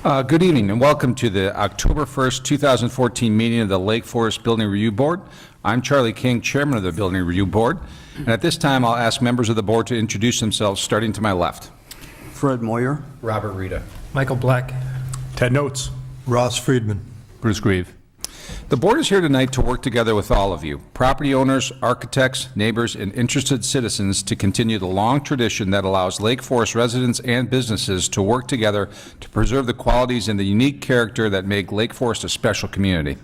Good evening and welcome to the October 1st, 2014 meeting of the Lake Forest Building Review Board. I'm Charlie King, Chairman of the Building Review Board, and at this time I'll ask members of the board to introduce themselves, starting to my left. Fred Moyer. Robert Reda. Michael Bleck. Ted Notz. Ross Friedman. Bruce Grieve. The board is here tonight to work together with all of you, property owners, architects, neighbors, and interested citizens, to continue the long tradition that allows Lake Forest residents and businesses to work together to preserve the qualities and the unique character that make Lake Forest a special community.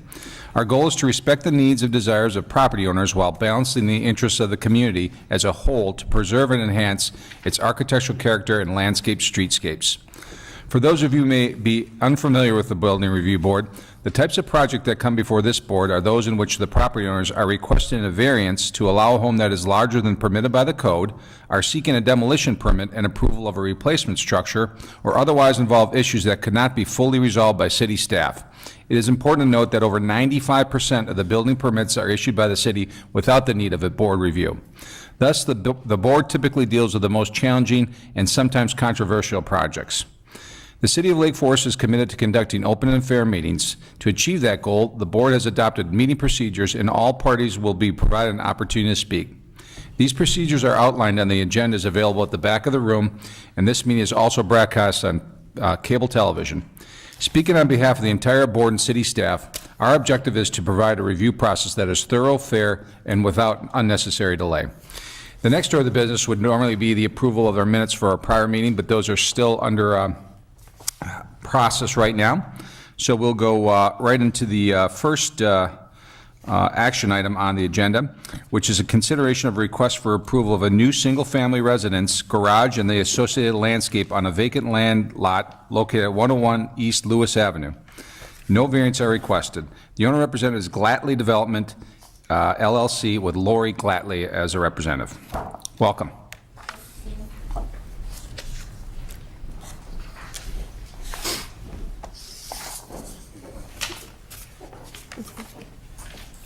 Our goal is to respect the needs and desires of property owners while balancing the interests of the community as a whole to preserve and enhance its architectural character and landscape streetscapes. For those of you who may be unfamiliar with the Building Review Board, the types of projects that come before this board are those in which the property owners are requesting a variance to allow a home that is larger than permitted by the code, are seeking a demolition permit and approval of a replacement structure, or otherwise involve issues that could not be fully resolved by city staff. It is important to note that over 95% of the building permits are issued by the city without the need of a board review. Thus, the board typically deals with the most challenging and sometimes controversial projects. The City of Lake Forest is committed to conducting open and fair meetings. To achieve that goal, the board has adopted meeting procedures, and all parties will be provided an opportunity to speak. These procedures are outlined on the agendas available at the back of the room, and this meeting is also broadcast on cable television. Speaking on behalf of the entire board and city staff, our objective is to provide a review process that is thorough, fair, and without unnecessary delay. The next order of the business would normally be the approval of our minutes for our prior meeting, but those are still under process right now. So we'll go right into the first action item on the agenda, which is a consideration of a request for approval of a new single-family residence garage and the associated landscape on a vacant land lot located at 101 East Lewis Avenue. No variants are requested. The owner representative is Glattly Development, LLC, with Lori Glattly as a representative. Welcome.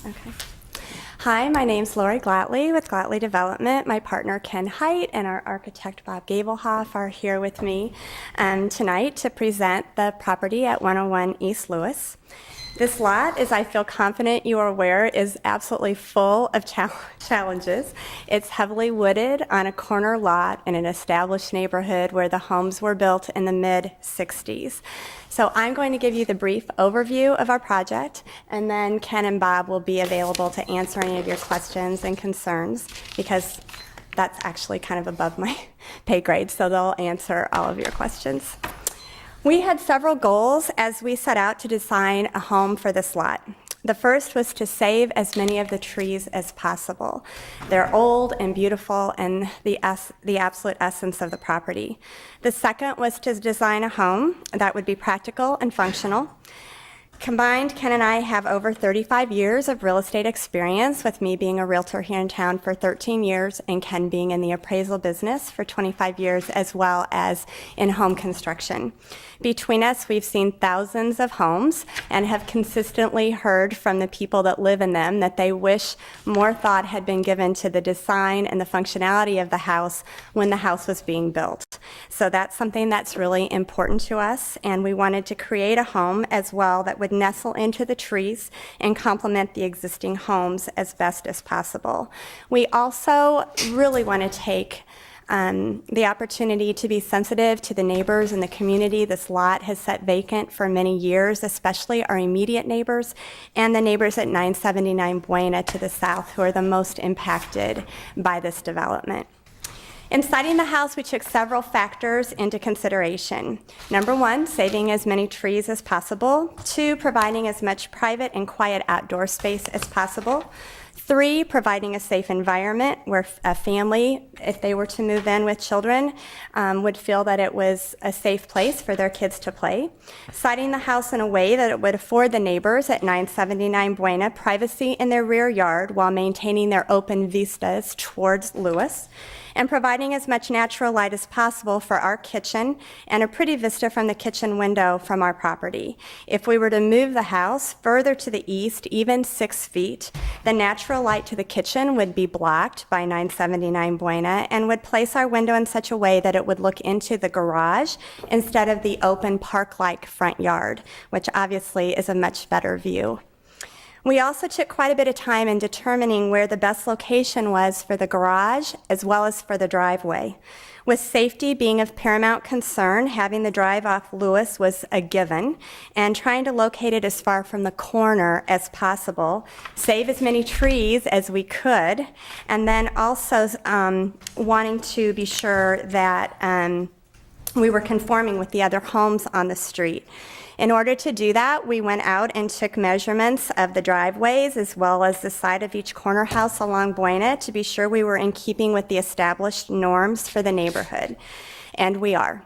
Okay. Hi, my name's Lori Glattly with Glattly Development. My partner Ken Height and our architect Bob Gabelhoff are here with me tonight to present the property at 101 East Lewis. This lot, as I feel confident you are aware, is absolutely full of challenges. It's heavily wooded on a corner lot in an established neighborhood where the homes were built in the mid-60s. So I'm going to give you the brief overview of our project, and then Ken and Bob will be available to answer any of your questions and concerns, because that's actually kind of above my pay grade, so they'll answer all of your questions. We had several goals as we set out to design a home for this lot. The first was to save as many of the trees as possible. They're old and beautiful and the absolute essence of the property. The second was to design a home that would be practical and functional. Combined, Ken and I have over 35 years of real estate experience, with me being a realtor here in town for 13 years and Ken being in the appraisal business for 25 years, as well as in home construction. Between us, we've seen thousands of homes and have consistently heard from the people that live in them that they wish more thought had been given to the design and the functionality of the house when the house was being built. So that's something that's really important to us, and we wanted to create a home as well that would nestle into the trees and complement the existing homes as best as possible. We also really want to take the opportunity to be sensitive to the neighbors in the community. This lot has sat vacant for many years, especially our immediate neighbors and the neighbors at 979 Buena to the south, who are the most impacted by this development. In siting the house, we took several factors into consideration. Number one, saving as many trees as possible. 2, providing as much private and quiet outdoor space as possible. 3, providing a safe environment where a family, if they were to move in with children, would feel that it was a safe place for their kids to play. Siting the house in a way that it would afford the neighbors at 979 Buena privacy in their rear yard while maintaining their open vistas towards Lewis. And providing as much natural light as possible for our kitchen and a pretty vista from the kitchen window from our property. If we were to move the house further to the east, even 6 feet, the natural natural light to the kitchen would be blocked by 979 Buena and would place our window in such a way that it would look into the garage instead of the open park-like front yard, which obviously is a much better view. We also took quite a bit of time in determining where the best location was for the garage as well as for the driveway. With safety being of paramount concern, having the drive off Lewis was a given, and trying to locate it as far from the corner as possible, save as many trees as we could, and then also wanting to be sure that we were conforming with the other homes on the street. In order to do that, we went out and took measurements of the driveways as well as the side of each corner house along Buena to be sure we were in keeping with the established norms for the neighborhood. And we are.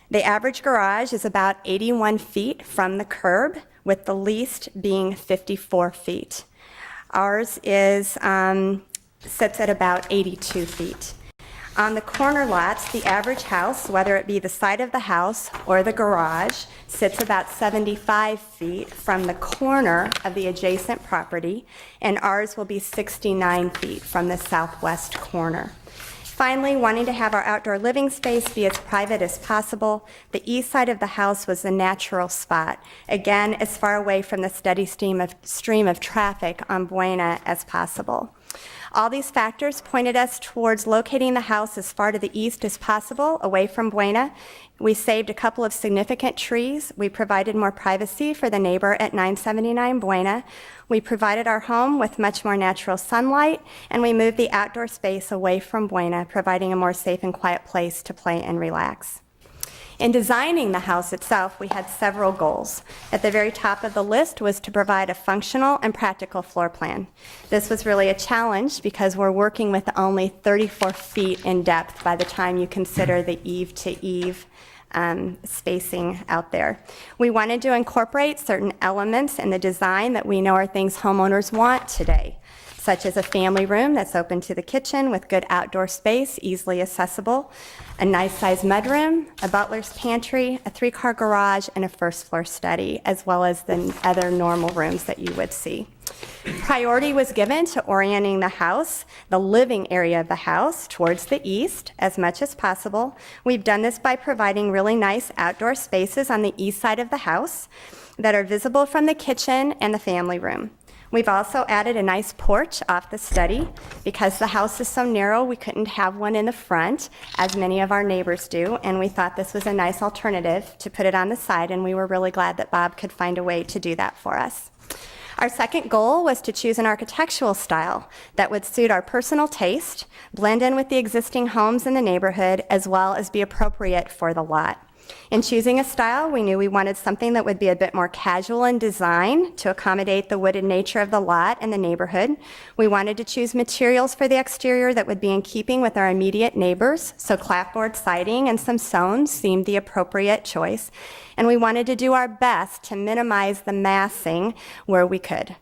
The average garage is about 81 feet from the curb, with the least being 54 feet. Ours sits at about 82 feet. On the corner lots, the average house, whether it be the side of the house or the garage, sits about 75 feet from the corner of the adjacent property, and ours will be 69 feet from the southwest corner. Finally, wanting to have our outdoor living space be as private as possible, the east side of the house was the natural spot, again, as far away from the steady stream of traffic on Buena as possible. All these factors pointed us towards locating the house as far to the east as possible, away from Buena. We saved a couple of significant trees. We provided more privacy for the neighbor at 979 Buena. We provided our home with much more natural sunlight, and we moved the outdoor space away from Buena, providing a more safe and quiet place to play and relax. In designing the house itself, we had several goals. At the very top of the list was to provide a functional and practical floor plan. This was really a challenge because we're working with only 34 feet in depth by the time you consider the eave-to-eave spacing out there. We wanted to incorporate certain elements in the design that we know are things homeowners want today, such as a family room that's open to the kitchen with good outdoor space, easily accessible, a nice-sized mudroom, a butler's pantry, a 3-car garage, and a first-floor study, as well as the other normal rooms that you would see. Priority was given to orienting the house, the living area of the house, towards the east as much as possible. We've done this by providing really nice outdoor spaces on the east side of the house that are visible from the kitchen and the family room. We've also added a nice porch off the study. Because the house is so narrow, we couldn't have one in the front, as many of our neighbors do, and we thought this was a nice alternative to put it on the side, and we were really glad that Bob could find a way to do that for us. Our second goal was to choose an architectural style that would suit our personal taste, blend in with the existing homes in the neighborhood, as well as be appropriate for the lot. In choosing a style, we knew we wanted something that would be a bit more casual in design to accommodate the wooded nature of the lot and the neighborhood. We wanted to choose materials for the exterior that would be in keeping with our immediate neighbors, so clapboard siding and some stones seemed the appropriate choice. And we wanted to do our best to minimize the massing where we could.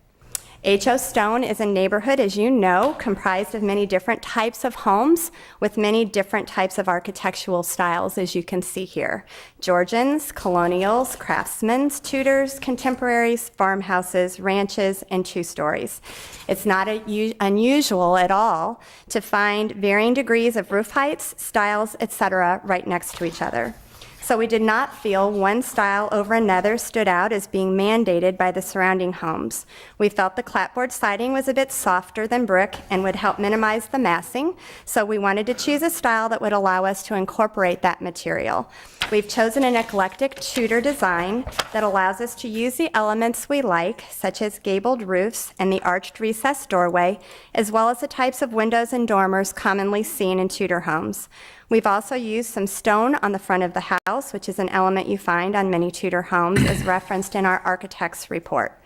H.O. Stone is a neighborhood, as you know, comprised of many different types of homes with many different types of architectural styles, as you can see here. Georgians, colonials, craftsmen's, Tudors, contemporaries, farmhouses, ranches, and two-stories. It's not unusual at all to find varying degrees of roof heights, styles, etc. right next to each other. So we did not feel one style over another stood out as being mandated by the surrounding homes. We felt the clapboard siding was a bit softer than brick and would help minimize the massing, so we wanted to choose a style that would allow us to incorporate that material. We've chosen an eclectic Tudor design that allows us to use the elements we like, such as gabled roofs and the arched recessed doorway, as well as the types of windows and dormers commonly seen in Tudor homes. We've also used some stone on the front of the house, which is an element you find on many Tudor homes, as referenced in our architect's report.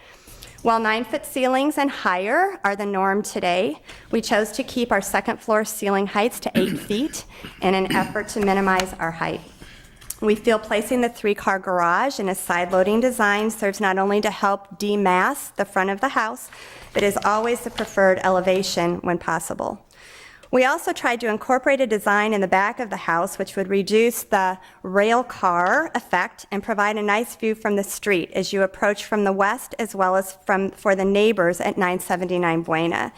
While 9-foot ceilings and higher are the norm today, we chose to keep our second-floor ceiling heights to 8 feet in an effort to minimize our height. We feel placing the 3-car garage in a side-loading design serves not only to help demass the front of the house, but is always the preferred elevation when possible. We also tried to incorporate a design in the back of the house which would reduce the rail car effect and provide a nice view from the street as you approach from the west, as well as for the neighbors at 979 Buena.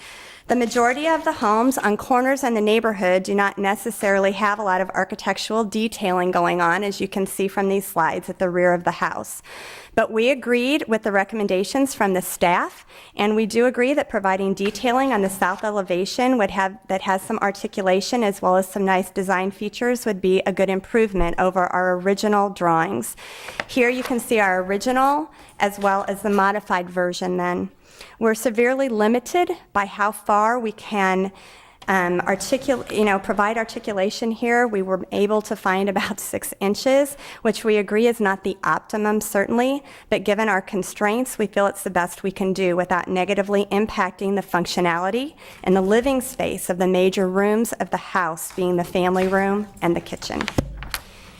The majority of the homes on corners in the neighborhood do not necessarily have a lot of architectural detailing going on, as you can see from these slides at the rear of the house. But we agreed with the recommendations from the staff, and we do agree that providing detailing on the south elevation that has some articulation as well as some nice design features would be a good improvement over our original drawings. Here you can see our original as well as the modified version then. We're severely limited by how far we can provide articulation here. We were able to find about 6 inches, which we agree is not the optimum, certainly, but given our constraints, we feel it's the best we can do without negatively impacting the functionality and the living space of the major rooms of the house, being the family room and the kitchen.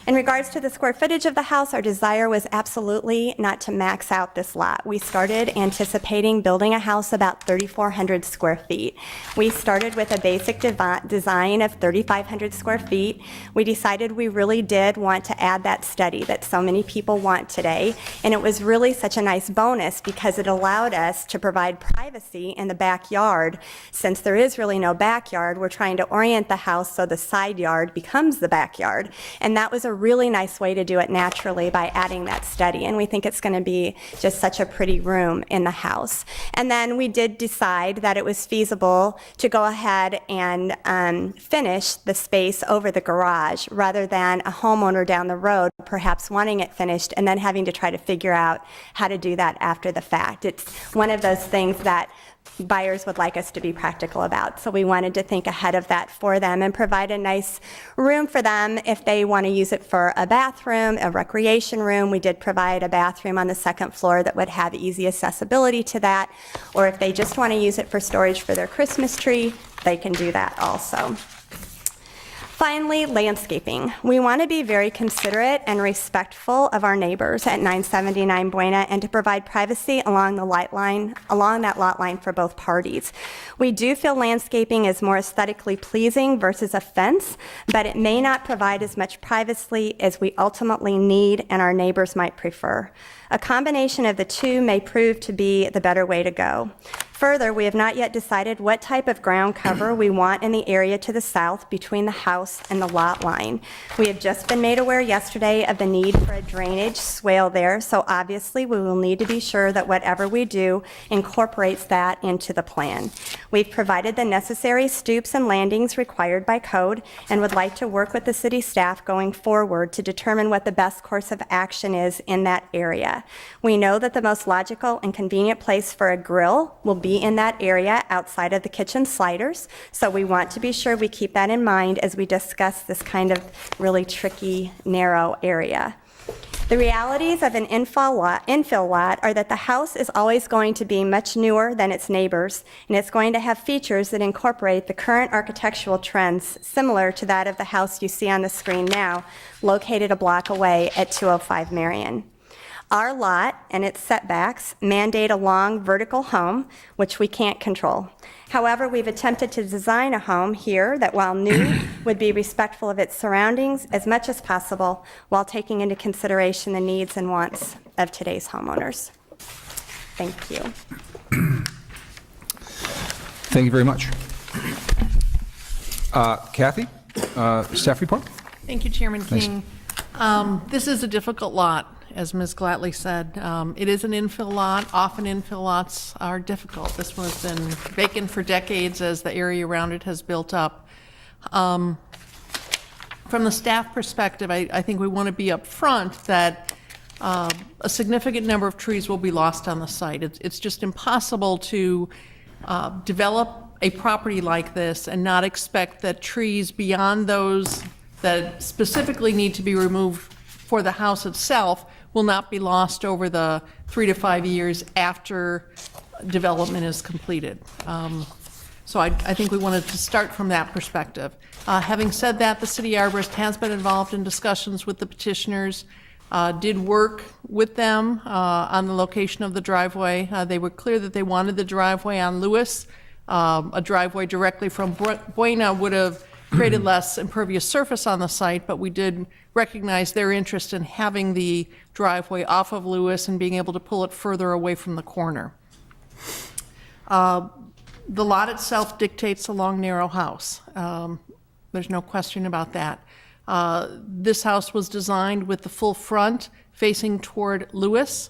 In regards to the square footage of the house, our desire was absolutely not to max out this lot. We started anticipating building a house about 3,400 square feet. We started with a basic design of 3,500 square feet. We decided we really did want to add that study that so many people want today, and it was really such a nice bonus because it allowed us to provide privacy in the backyard. Since there is really no backyard, we're trying to orient the house so the side yard becomes the backyard, and that was a really nice way to do it naturally by adding that study, and we think it's going to be just such a pretty room in the house. And then we did decide that it was feasible to go ahead and finish the space over the garage rather than a homeowner down the road perhaps wanting it finished and then having to try to figure out how to do that after the fact. It's one of those things that buyers would like us to be practical about. So we wanted to think ahead of that for them and provide a nice room for them if they want to use it for a bathroom, a recreation room. We did provide a bathroom on the second floor that would have easy accessibility to that. Or if they just want to use it for storage for their Christmas tree, they can do that also. Finally, landscaping. We want to be very considerate and respectful of our neighbors at 979 Buena and to provide privacy along that lot line for both parties. We do feel landscaping is more aesthetically pleasing versus a fence, but it may not provide as much privacy as we ultimately need and our neighbors might prefer. A combination of the two may prove to be the better way to go. Further, we have not yet decided what type of ground cover we want in the area to the south between the house and the lot line. We have just been made aware yesterday of the need for a drainage swale there, so obviously we will need to be sure that whatever we do incorporates that into the plan. We've provided the necessary stoops and landings required by code and would like to work with the city staff going forward to determine what the best course of action is in that area. We know that the most logical and convenient place for a grill will be in that area outside of the kitchen sliders, so we want to be sure we keep that in mind as we discuss this kind of really tricky, narrow area. The realities of an infill lot are that the house is always going to be much newer than its neighbors, and it's going to have features that incorporate the current architectural trends similar to that of the house you see on the screen now, located a block away at 205 Marion. Our lot and its setbacks mandate a long vertical home, which we can't control. However, we've attempted to design a home here that, while new, would be respectful of its surroundings as much as possible while taking into consideration the needs and wants of today's homeowners. Thank you. Thank you very much. Kathy, staff report? Thank you, Chairman King. This is a difficult lot, as Ms. Glattly said. It is an infill lot. Often infill lots are difficult. This one has been vacant for decades as the area around it has built up. From the staff perspective, I think we want to be upfront that a significant number of trees will be lost on the site. It's just impossible to develop a property like this and not expect that trees beyond those that specifically need to be removed for the house itself will not be lost over the 3 to 5 years after development is completed. So I think we wanted to start from that perspective. Having said that, the city arborist has been involved in discussions with the petitioners, did work with them on the location of the driveway. They were clear that they wanted the driveway on Lewis. A driveway directly from Buena would have created less impervious surface on the site, but we did recognize their interest in having the driveway off of Lewis and being able to pull it further away from the corner. The lot itself dictates a long, narrow house. There's no question about that. This house was designed with the full front facing toward Lewis,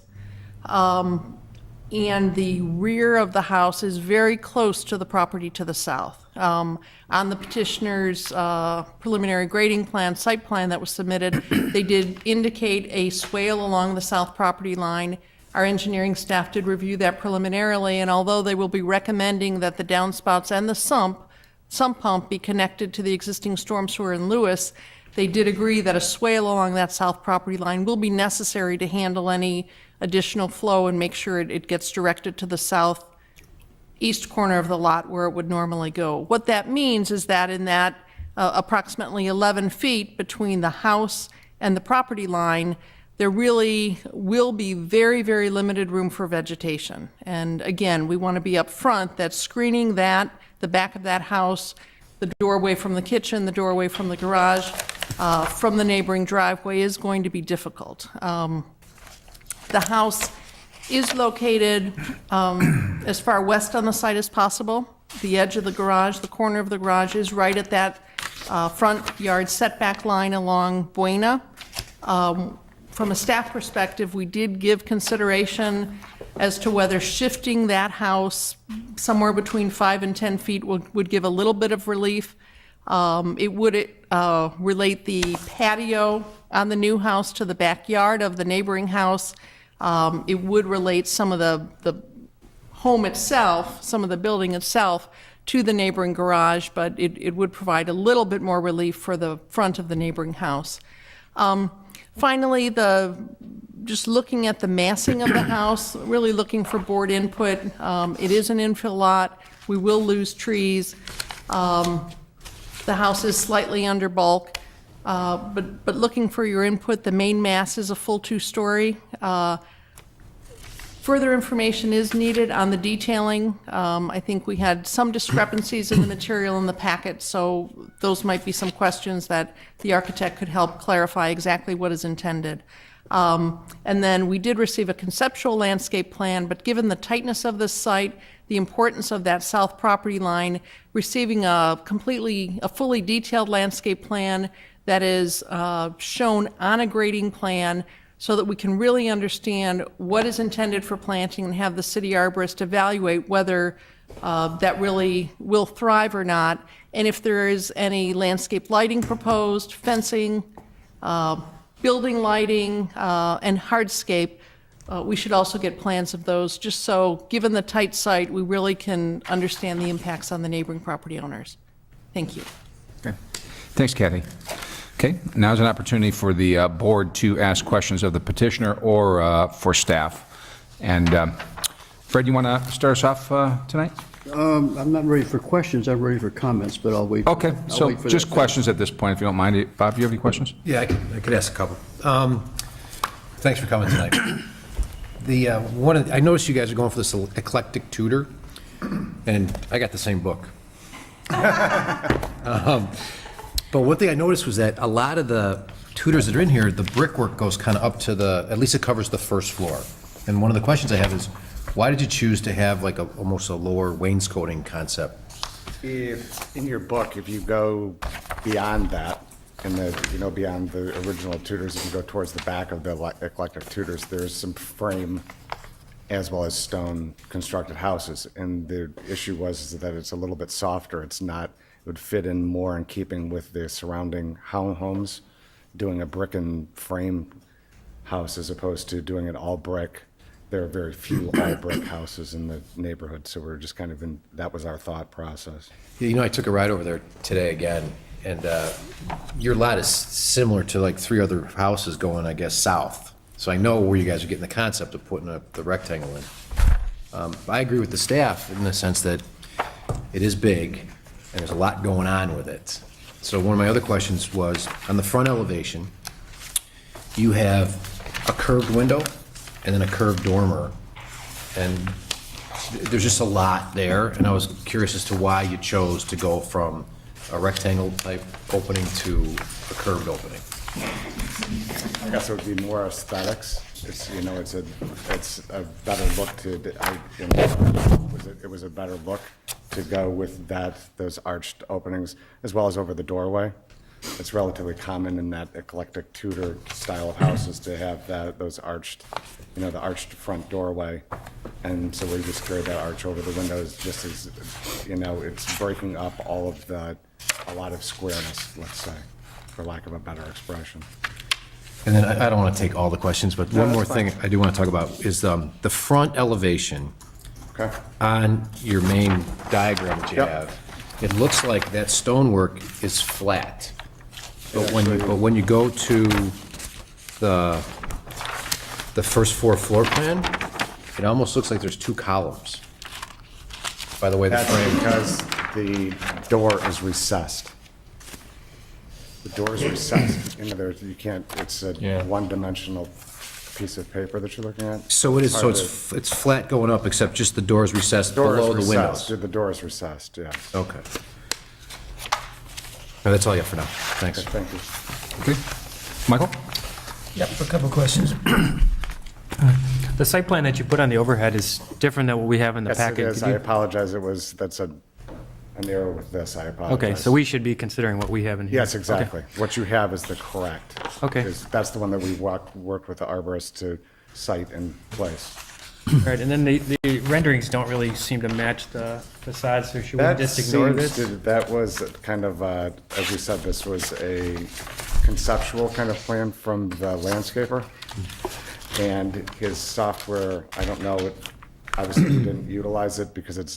and the rear of the house is very close to the property to the south. On the petitioner's preliminary grading plan, site plan that was submitted, they did indicate a swale along the south property line. Our engineering staff did review that preliminarily, and although they will be recommending that the downspouts and the sump pump be connected to the existing storm sewer in Lewis, they did agree that a swale along that south property line will be necessary to handle any additional flow and make sure it gets directed to the southeast corner of the lot where it would normally go. What that means is that in that approximately 11 feet between the house and the property line, there really will be very, very limited room for vegetation. And again, we want to be upfront that screening that, the back of that house, the doorway from the kitchen, the doorway from the garage, from the neighboring driveway is going to be difficult. The house is located as far west on the site as possible. The edge of the garage, the corner of the garage is right at that front yard setback line along Buena. From a staff perspective, we did give consideration as to whether shifting that house somewhere between 5 and 10 feet would give a little bit of relief. It would relate the patio on the new house to the backyard of the neighboring house. It would relate some of the home itself, some of the building itself, to the neighboring garage, but it would provide a little bit more relief for the front of the neighboring house. Finally, just looking at the massing of the house, really looking for board input. It is an infill lot. We will lose trees. The house is slightly under bulk, but looking for your input. The main mass is a full 2-story. Further information is needed on the detailing. I think we had some discrepancies in the material in the packet, so those might be some questions that the architect could help clarify exactly what is intended. And then we did receive a conceptual landscape plan, but given the tightness of this site, the importance of that south property line, receiving a fully detailed landscape plan that is shown on a grading plan so that we can really understand what is intended for planting and have the city arborist evaluate whether that really will thrive or not, and if there is any landscape lighting proposed, fencing, building lighting, and hardscape. We should also get plans of those, just so, given the tight site, we really can understand the impacts on the neighboring property owners. Thank you. Okay. Thanks, Kathy. Okay, now's an opportunity for the board to ask questions of the petitioner or for staff. And Fred, you want to start us off tonight? I'm not ready for questions, I'm ready for comments, but I'll wait. Okay, I'll so wait for just that. questions at this point, if you don't mind. Bob, do you have any questions? Yeah, I could ask a couple. Thanks for coming tonight. I noticed you guys are going for this eclectic tutor, and I got the same book. But one thing I noticed was that a lot of the tutors that are in here, the brickwork goes kind of up to at least it covers the first floor. And one of the questions I have is, why did you choose to have like almost a lower wainscoting concept? If, in your book, if you go beyond that, and beyond the original tutors, if you go towards the back of the eclectic tutors, there's some frame as well as stone constructed houses. And the issue was that it's a little bit softer. It would fit in more in keeping with the surrounding homes, doing a brick and frame house as opposed to doing it all brick. There are very few all brick houses in the neighborhood, so we're just kind of that was our thought process. I took a ride over there today again, and your lot is similar to like 3 other houses going, I guess, south. So I know where you guys are getting the concept of putting the rectangle in. I agree with the staff in the sense that it is big, and there's a lot going on with it. So one of my other questions was, on the front elevation, you have a curved window and then a curved dormer. And there's just a lot there, and I was curious as to why you chose to go from a rectangle type opening to a curved opening. I guess it would be more aesthetics. It's, you know, it's a better look to, it was a better look to go with those arched openings, as well as over the doorway. It's relatively common in that eclectic Tudor style of houses to have those arched, you know, the arched front doorway. And so we just carry that arch over the windows just as, you know, it's breaking up a lot of squareness, let's say, for lack of a better expression. And then I don't want to take all the questions, but one more thing I do want to talk about is the front elevation Okay? on your main diagram that you Yep. have. It looks like that stonework is flat. But Yeah, when you go to the first floor plan, it almost looks like there's two columns. By the way, the That's frame, because the door is recessed. The door is recessed. You know, you can't, it's a Yeah. one-dimensional piece of paper that you're looking at. so it is, so Part of it's flat going up, except just the door is recessed the door is below the recessed. windows. The door is recessed, yes. Okay. No, that's all I have for now. Thanks. Okay, thank you. Okay. Michael? Yep, a couple of questions. The site plan that you put on the overhead is different than what we have in the Yes, it packet. is. Could I you- apologize. That's an error with this. I apologize. Okay, so we should be considering what we have in here. Yes, Okay. exactly. What you have is the correct. Okay. Is- That's the one that we worked with the arborist to cite and place. Right, and then the renderings don't really seem to match the facade, so should we That just ignore seems this? That was kind of, as we said, this was a conceptual kind of plan from the landscaper. And his software, I don't know, obviously he didn't utilize it because it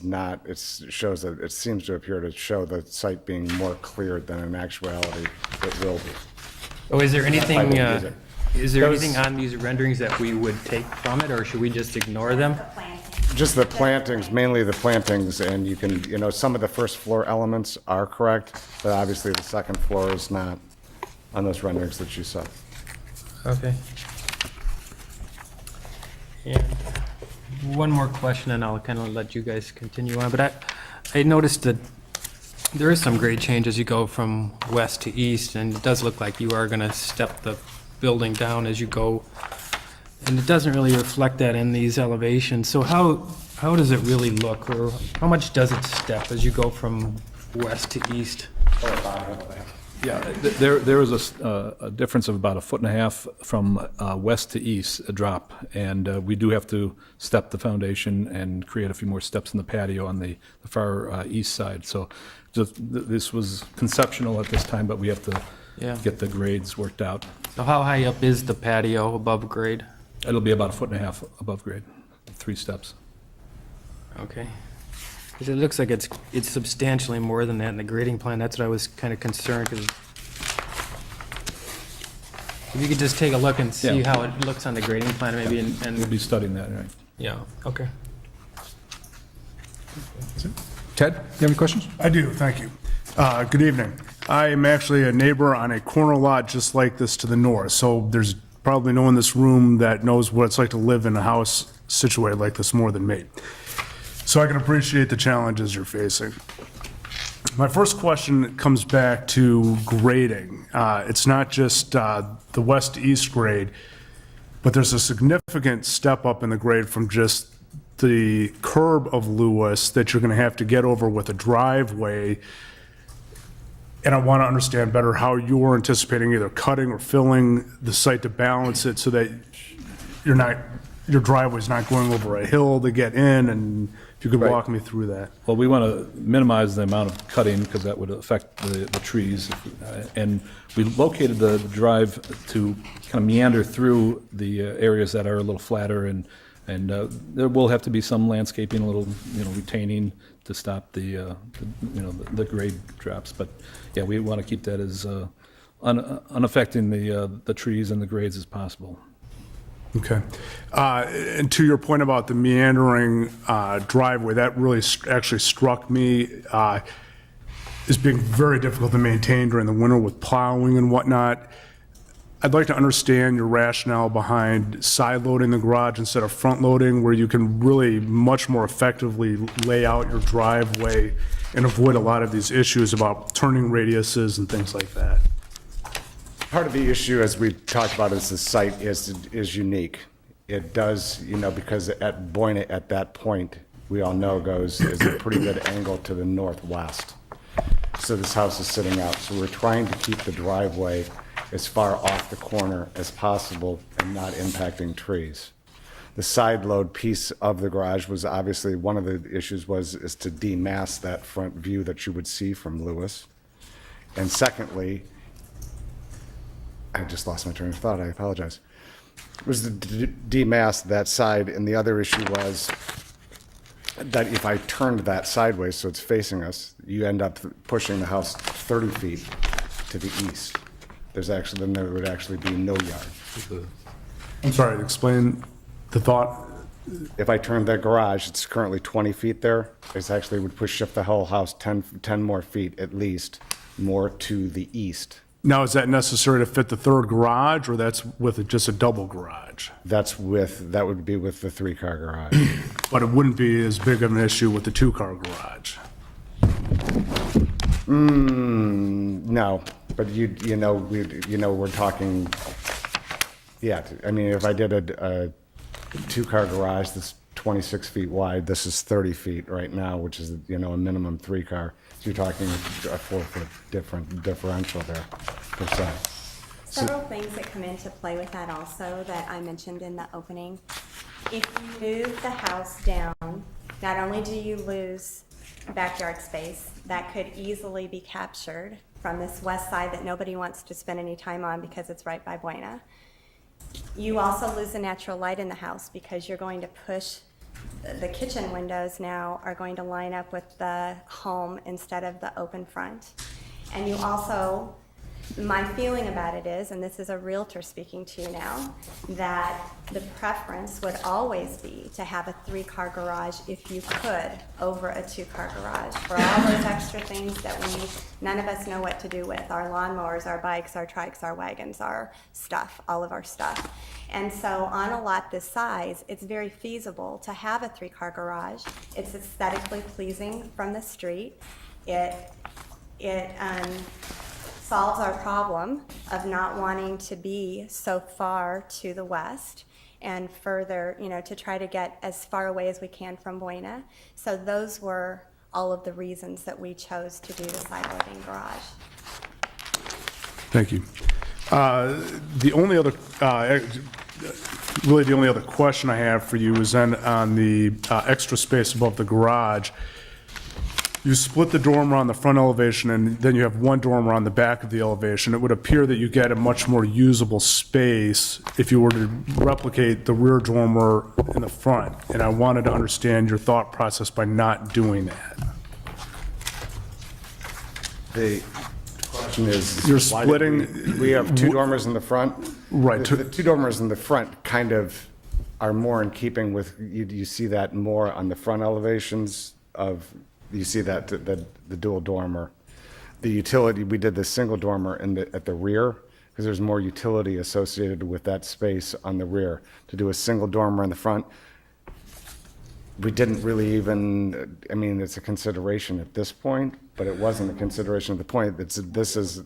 shows that, it seems to appear to show the site being more clear than in actuality it will be. Oh, is there anything, wouldn't use it. is there Those- anything on these renderings that we would take from it, or should we just ignore them? Just the plantings, mainly the plantings, and you can, you know, some of the first floor elements are correct, but obviously the second floor is not on those renderings that you saw. Okay. And one more question, and I'll kind of let you guys continue on, but I noticed that there is some grade change as you go from west to east, and it does look like you are going to step the building down as you go, and it doesn't really reflect that in these elevations. So how does it really look, or how much does it step as you go from west to east? Yeah, there is a difference of about 1.5 feet from west to east, a drop, and we do have to step the foundation and create a few more steps in the patio on the far east side. So this was conceptual at this time, but we have to Yeah. get the grades worked out. So how high up is the patio above grade? It'll be about 1.5 feet above grade, 3 steps. Okay. Because it looks like it's substantially more than that in the grading plan. That's what I was kind of concerned, because if you could just take a look and see Yeah. how it looks on the grading plan, maybe, We'll and, be studying that, right? yeah, okay. Ted, you have any questions? I do, thank you. Good evening. I am actually a neighbor on a corner lot just like this to the north, so there's probably no one in this room that knows what it's like to live in a house situated like this more than me. So I can appreciate the challenges you're facing. My first question comes back to grading. It's not just the west to east grade, but there's a significant step up in the grade from just the curb of Lewis that you're going to have to get over with a driveway. And I want to understand better how you're anticipating either cutting or filling the site to balance it so that your driveway's not going over a hill to get in, and if you could Right. walk me through that. Well, we want to minimize the amount of cutting because that would affect the trees. And we located the drive to kind of meander through the areas that are a little flatter, and there will have to be some landscaping, a little, retaining to stop the grade drops. But yeah, we want to keep that as unaffecting the trees and the grades as possible. Okay. And to your point about the meandering driveway, that really actually struck me as being very difficult to maintain during the winter with plowing and whatnot. I'd like to understand your rationale behind side-loading the garage instead of front-loading, where you can really much more effectively lay out your driveway and avoid a lot of these issues about turning radiuses and things like that. Part of the issue, as we talked about, is the site is unique. It does, because at Boyna, at that point, we all know is a pretty good angle to the northwest. So this house is sitting out, so we're trying to keep the driveway as far off the corner as possible and not impacting trees. The side load piece of the garage was obviously, one of the issues is to demask that front view that you would see from Lewis. And secondly, I just lost my train of thought, I apologize. Was to demask that side, and the other issue was that if I turned that sideways so it's facing us, you end up pushing the house 30 feet to the east. Then there would actually be no yard. I'm sorry, explain the thought. If I turned that garage, it's currently 20 feet there, it actually would shift the whole house 10 more feet at least, more to the east. Now, is that necessary to fit the third garage, or that's with just a double garage? That would be with the 3-car garage. But it wouldn't be as big of an issue with the 2-car garage? No, but we're talking, yeah, I mean, if I did a 2-car garage that's 26 feet wide, this is 30 feet right now, which is, a minimum 3-car. So you're talking a 4-foot differential there, per se. Several things that come into play with that also that I mentioned in the opening. If you move the house down, not only do you lose backyard space that could easily be captured from this west side that nobody wants to spend any time on because it's right by Buena, you also lose the natural light in the house because you're going to push the kitchen windows now are going to line up with the home instead of the open front. And you also, my feeling about it is, and this is a realtor speaking to you now, that the preference would always be to have a 3-car garage if you could over a 2-car garage for all those extra things that none of us know what to do with, our lawnmowers, our bikes, our trikes, our wagons, our stuff, all of our stuff. And so on a lot this size, it's very feasible to have a 3-car garage. It's aesthetically pleasing from the street. It solves our problem of not wanting to be so far to the west and further, to try to get as far away as we can from Buena. So those were all of the reasons that we chose to do the side-loading garage. Thank you. The only other question I have for you is then on the extra space above the garage. You split the dormer on the front elevation, and then you have one dormer on the back of the elevation. It would appear that you get a much more usable space if you were to replicate the rear dormer in the front. And I wanted to understand your thought process by not doing that. The question is, You're why splitting- we have 2 dormers in the front. Right. The 2 dormers in the front kind of are more in keeping with, you see that more on the front elevations of, you see that the dual dormer. The utility, we did the single dormer at the rear because there's more utility associated with that space on the rear. To do a single dormer in the front, we didn't really even, I mean, it's a consideration at this point, but it wasn't a consideration at the point. This is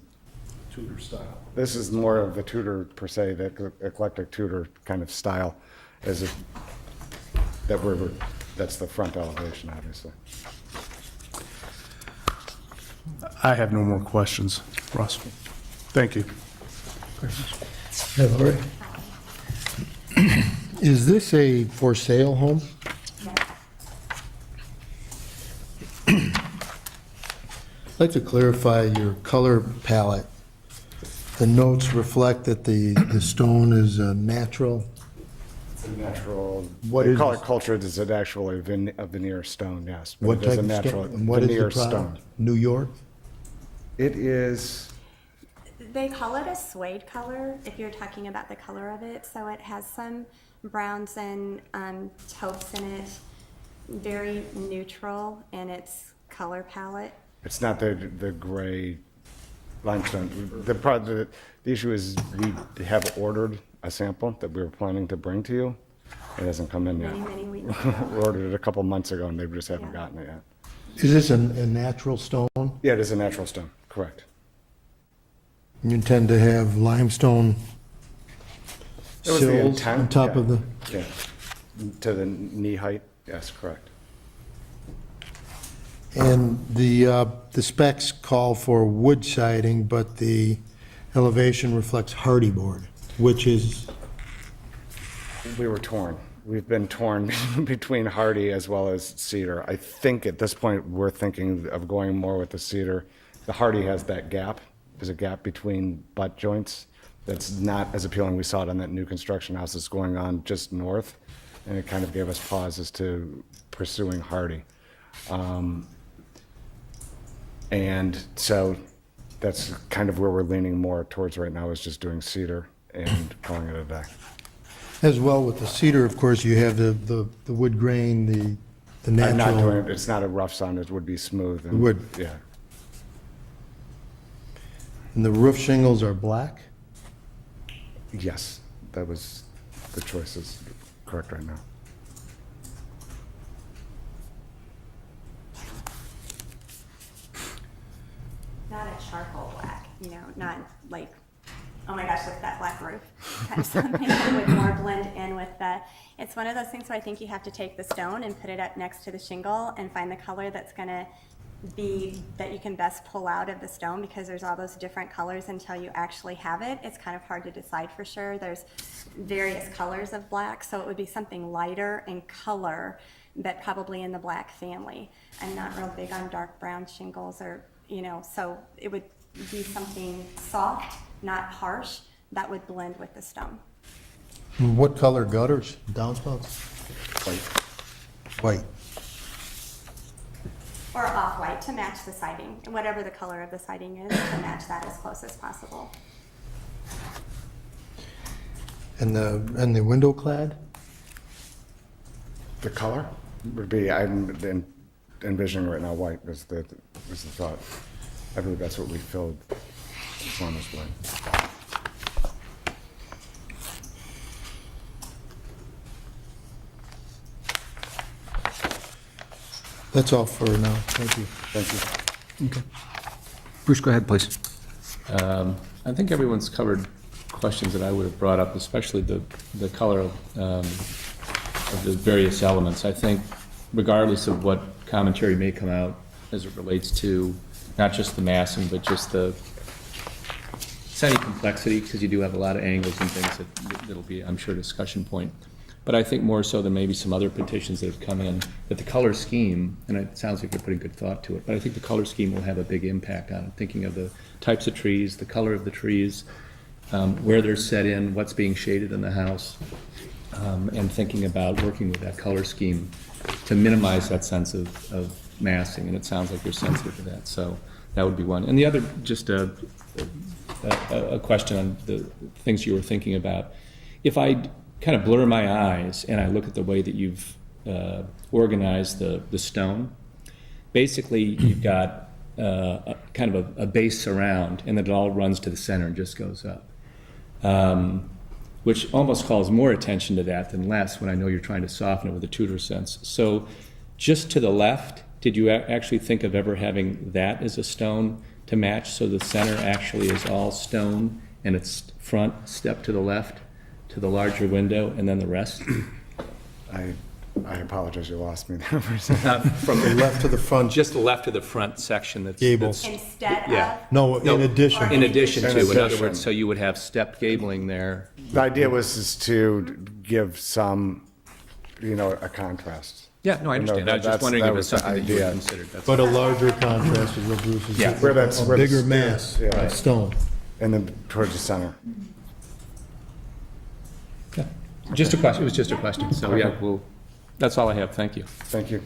Tudor style. This is more of the Tudor, per se, the eclectic Tudor kind of style, that's the front elevation, obviously. I have no more questions. Russ, thank you. Hey, Lori. Is this a for sale home? I'd like to clarify your color palette. The notes reflect that the stone is natural. It's a natural, What they is call this? it cultured, is it actually a veneer stone, yes. but What it is type a of natural stone? And what is the veneer product? stone. New York? It is, They call it a suede color if you're talking about the color of it. So it has some browns and taupes in it, very neutral in its color palette. it's not the gray Limestone. The issue is we have ordered a sample that we were planning to bring to you. It hasn't come in yet. Many weeks. We ordered it a couple months ago and they just haven't gotten it yet. Is this a natural stone? Yeah, it is a natural stone, correct. You intend to have limestone That was the sills intent, on top yeah. of the, Yeah, to the knee height, yes, correct. and the specs call for wood siding, but the elevation reflects hardy board, which is, We were torn. We've been torn between hardy as well as cedar. I think at this point, we're thinking of going more with the cedar. The hardy has that gap. There's a gap between butt joints that's not as appealing. We saw it on that new construction house that's going on just north, and it kind of gave us pause as to pursuing hardy. And so that's kind of where we're leaning more towards right now, is just doing cedar and calling it a day. as well with the cedar, of course, you have the wood grain, the I'm not natural. doing, it's not a rough sound, it would be smooth. and- Would. Yeah. And the roof shingles are black? Yes, that was, the choice is correct right now. Not a charcoal black, not like, oh my gosh, look at that black roof. Kind of something that would more blend in with it's one of those things where I think you have to take the stone and put it up next to the shingle and find the color that's gonna be, that you can best pull out of the stone, because there's all those different colors until you actually have it. It's kind of hard to decide for sure. There's various colors of black, so it would be something lighter in color, but probably in the black family. I'm not real big on dark brown shingles or, so it would be something soft, not harsh, that would blend with the stone. And what color gutters, downspouts? White. Or off-white to match the siding, whatever the color of the siding is, to match that as close as possible. And the window clad? The color would be, I'm envisioning right now white is the thought. I believe that's what we filled this one as white. That's all for now, thank you. Thank you. Bruce, go ahead, please. I think everyone's covered questions that I would have brought up, especially the color of the various elements. I think regardless of what commentary may come out as it relates to not just the massing, but just the semi-complexity, because you do have a lot of angles and things that'll be, I'm sure, a discussion point. But I think more so than maybe some other petitions that have come in, that the color scheme, and it sounds like you're putting good thought to it, but I think the color scheme will have a big impact on it, thinking of the types of trees, the color of the trees, where they're set in, what's being shaded in the house, and thinking about working with that color scheme to minimize that sense of massing, and it sounds like you're sensitive to that, so that would be one. And the other, just a question on the things you were thinking about. If I kind of blur my eyes and I look at the way that you've organized the stone, basically you've got kind of a base surround, and then it all runs to the center and just goes up, which almost calls more attention to that than less when I know you're trying to soften it with a Tudor sense. So just to the left, did you actually think of ever having that as a stone to match, so the center actually is all stone and its front step to the left to the larger window and then the rest? I apologize, you lost me there for a second. From The left to the front, just the left of the front section that's... Gable. Instead Yeah. of, no, in addition. In addition In to, in other addition. words, so you would have stepped gabling there. The idea was is to give some, a contrast. Yeah, no, I understand. I was just wondering if that it's was the something that you had idea. considered. That's But a larger contrast is what Bruce is. Yeah. Where that's- A where the bigger stairs- mass yeah. of stone. And then towards the center. Yeah. Just a question, it was just a question, so yeah, well, that's all I have, thank you. Thank you.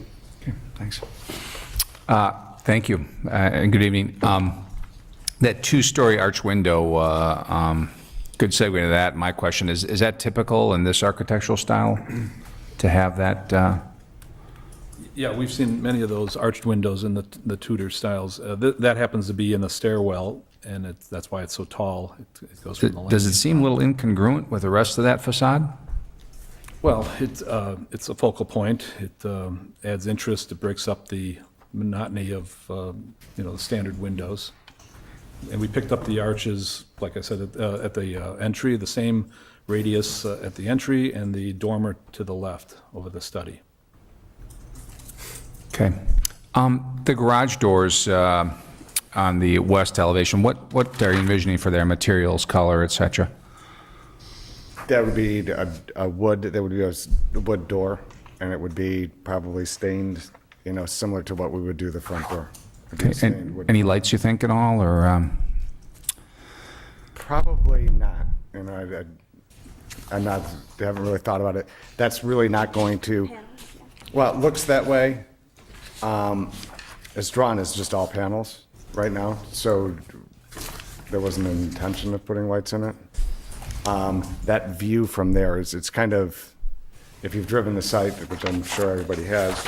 Thanks. Thank you, and good evening. That two-story arch window, good segue to that. My question is that typical in this architectural style to have that? Yeah, we've seen many of those arched windows in the Tudor styles. That happens to be in a stairwell, and that's why it's so tall. It goes from the length. Does it seem a little incongruent with the rest of that facade? Well, it's a focal point. It adds interest. It breaks up the monotony of, the standard windows. And we picked up the arches, like I said, at the entry, the same radius at the entry, and the dormer to the left over the study. Okay. The garage doors on the west elevation, what are you envisioning for their materials, color, et cetera? That would be a wood, that would be a wood door, and it would be probably stained, similar to what we would do the front door. It'd be Okay. stained And wood. any lights you think at all, or? Probably not. I haven't really thought about it. That's really not going to, well, it looks that way. It's drawn as just all panels right now, so there wasn't an intention of putting lights in it. That view from there it's kind of, if you've driven the site, which I'm sure everybody has,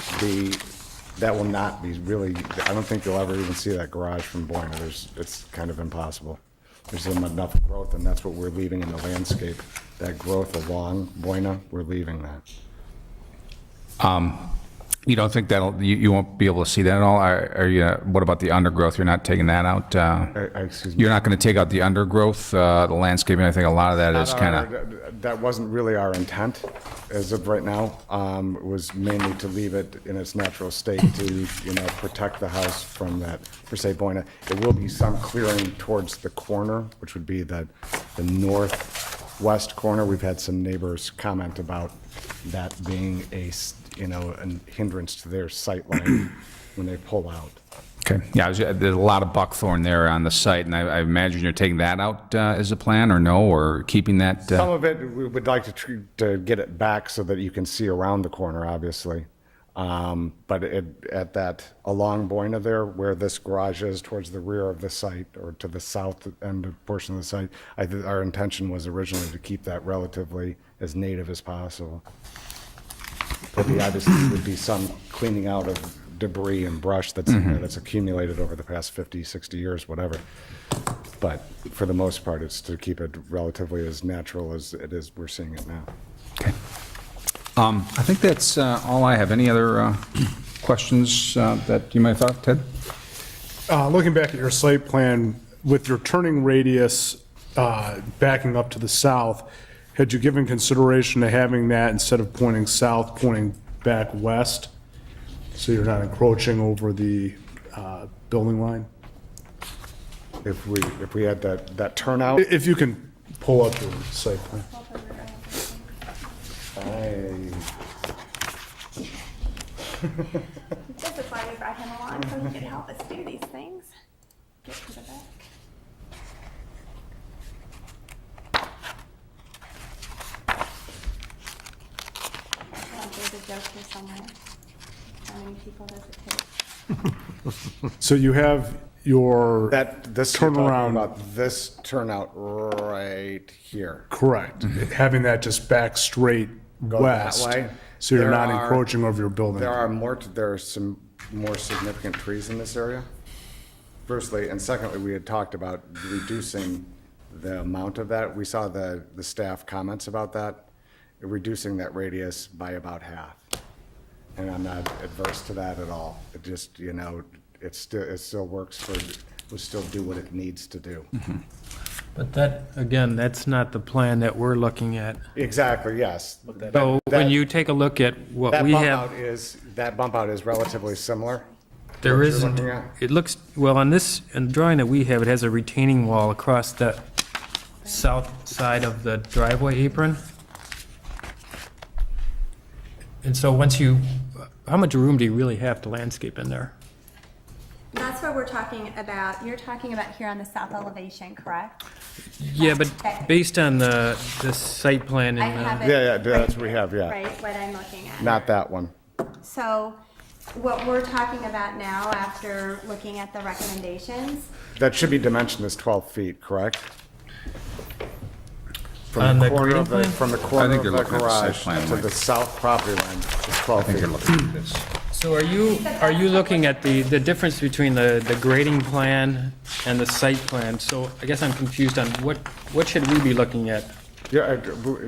that will not be really, I don't think you'll ever even see that garage from Boyna. It's kind of impossible. There's enough growth, and that's what we're leaving in the landscape. That growth along Boyna, we're leaving that. You don't think you won't be able to see that at all? Are you, what about the undergrowth? You're not taking that out? Excuse me. You're not going to take out the undergrowth, the landscaping? I think a lot of that is kind of... That wasn't really our intent as of right now. It was mainly to leave it in its natural state to, protect the house from that, per se, Boyna. There will be some clearing towards the corner, which would be the northwest corner. We've had some neighbors comment about that being a hindrance to their sight line when they pull out. Okay, yeah, there's a lot of buckthorn there on the site, and I imagine you're taking that out as a plan, or no, or keeping that? Some of it, we would like to get it back so that you can see around the corner, obviously. But at that, along Boyna there, where this garage is towards the rear of the site, or to the south end of portion of the site, our intention was originally to keep that relatively as native as possible. Obviously, would be some cleaning out of debris and brush that's in there, that's accumulated over the past 50, 60 years, whatever. But for the most part, it's to keep it relatively as natural as it is we're seeing it now. Okay. I think that's all I have. Any other questions that you might have thought, Ted? Looking back at your site plan, with your turning radius backing up to the south, had you given consideration to having that, instead of pointing south, pointing back west, so you're not encroaching over the building line? If we had that turnout, If you can pull up your site plan. This is why we brought him along, so he could help us do these things. Get to the back. There's a joke here somewhere. How many people does it take? So you have your this turnaround. about this turnout right here. Correct. Having that just back straight Go that west, way. so you're There not are- encroaching over your building. There are some more significant trees in this area, firstly, and secondly, we had talked about reducing the amount of that. We saw the staff comments about that, reducing that radius by about half. And I'm not adverse to that at all. It just, it still works will still do what it needs to do. But that, again, that's not the plan that we're looking at. Exactly, yes. So when you take a look at what That we bump have, out that bump out is relatively similar. there what you're isn't, looking at. it looks, well, on this, in the drawing that we have, it has a retaining wall across the south side of the driveway apron. And so once how much room do you really have to landscape in there? That's what we're talking about. You're talking about here on the south elevation, correct? Yeah, but based on the site plan I and have the, it. Yeah, that's right what we have, yeah. Right, what I'm looking at. Not that one. So what we're talking about now, after looking at the recommendations, That should be dimensioned as 12 feet, correct? On the corner grading of plan? From the corner think of you're the looking at the site garage plan, to Mike. the south property line is 12 I think you're feet. looking at this. So are you looking at the difference between the grading plan and the site plan? So I guess I'm confused on what should we be looking at? Yeah,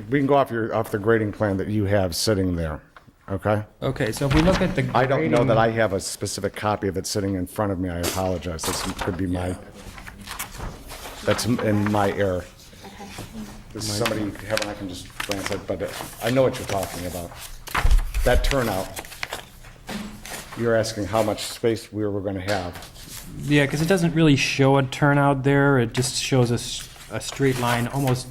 we can go off the grading plan that you have sitting there, okay? Okay, so if we look at the I don't know grading- that I have a specific copy of it sitting in front of me. I apologize. This could be that's in my error. This is somebody, I can just glance at, but I know what you're talking about. That turnout, you're asking how much space we were going to have. Yeah, because it doesn't really show a turnout there. It just shows a straight line, almost,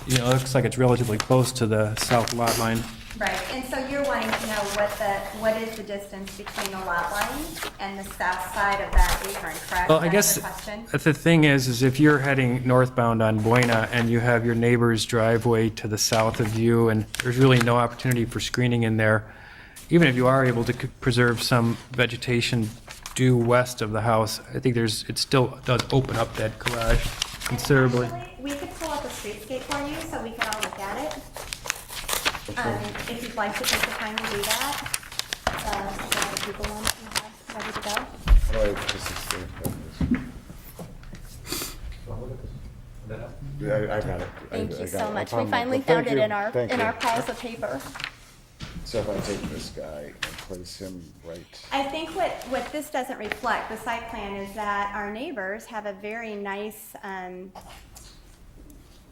it looks like it's relatively close to the south lot line. Right, and so you're wanting to know what is the distance between the lot line and the south side of that apron, correct? Well, I That's guess the question? the thing is if you're heading northbound on Buena and you have your neighbor's driveway to the south of you, and there's really no opportunity for screening in there, even if you are able to preserve some vegetation due west of the house, I think it still does open up that garage considerably. Actually, we could pull up a streetscape for you so we can all look at it. If you'd like to take the time to do that. The people on it you have ready to go. How do I just Yeah, I got it. Thank I you got so it. much. I We found it. finally Well, found thank it you. in our Thank you. piles of paper. So if I take this guy and place him right, I think what this doesn't reflect, the site plan, is that our neighbors have a very nice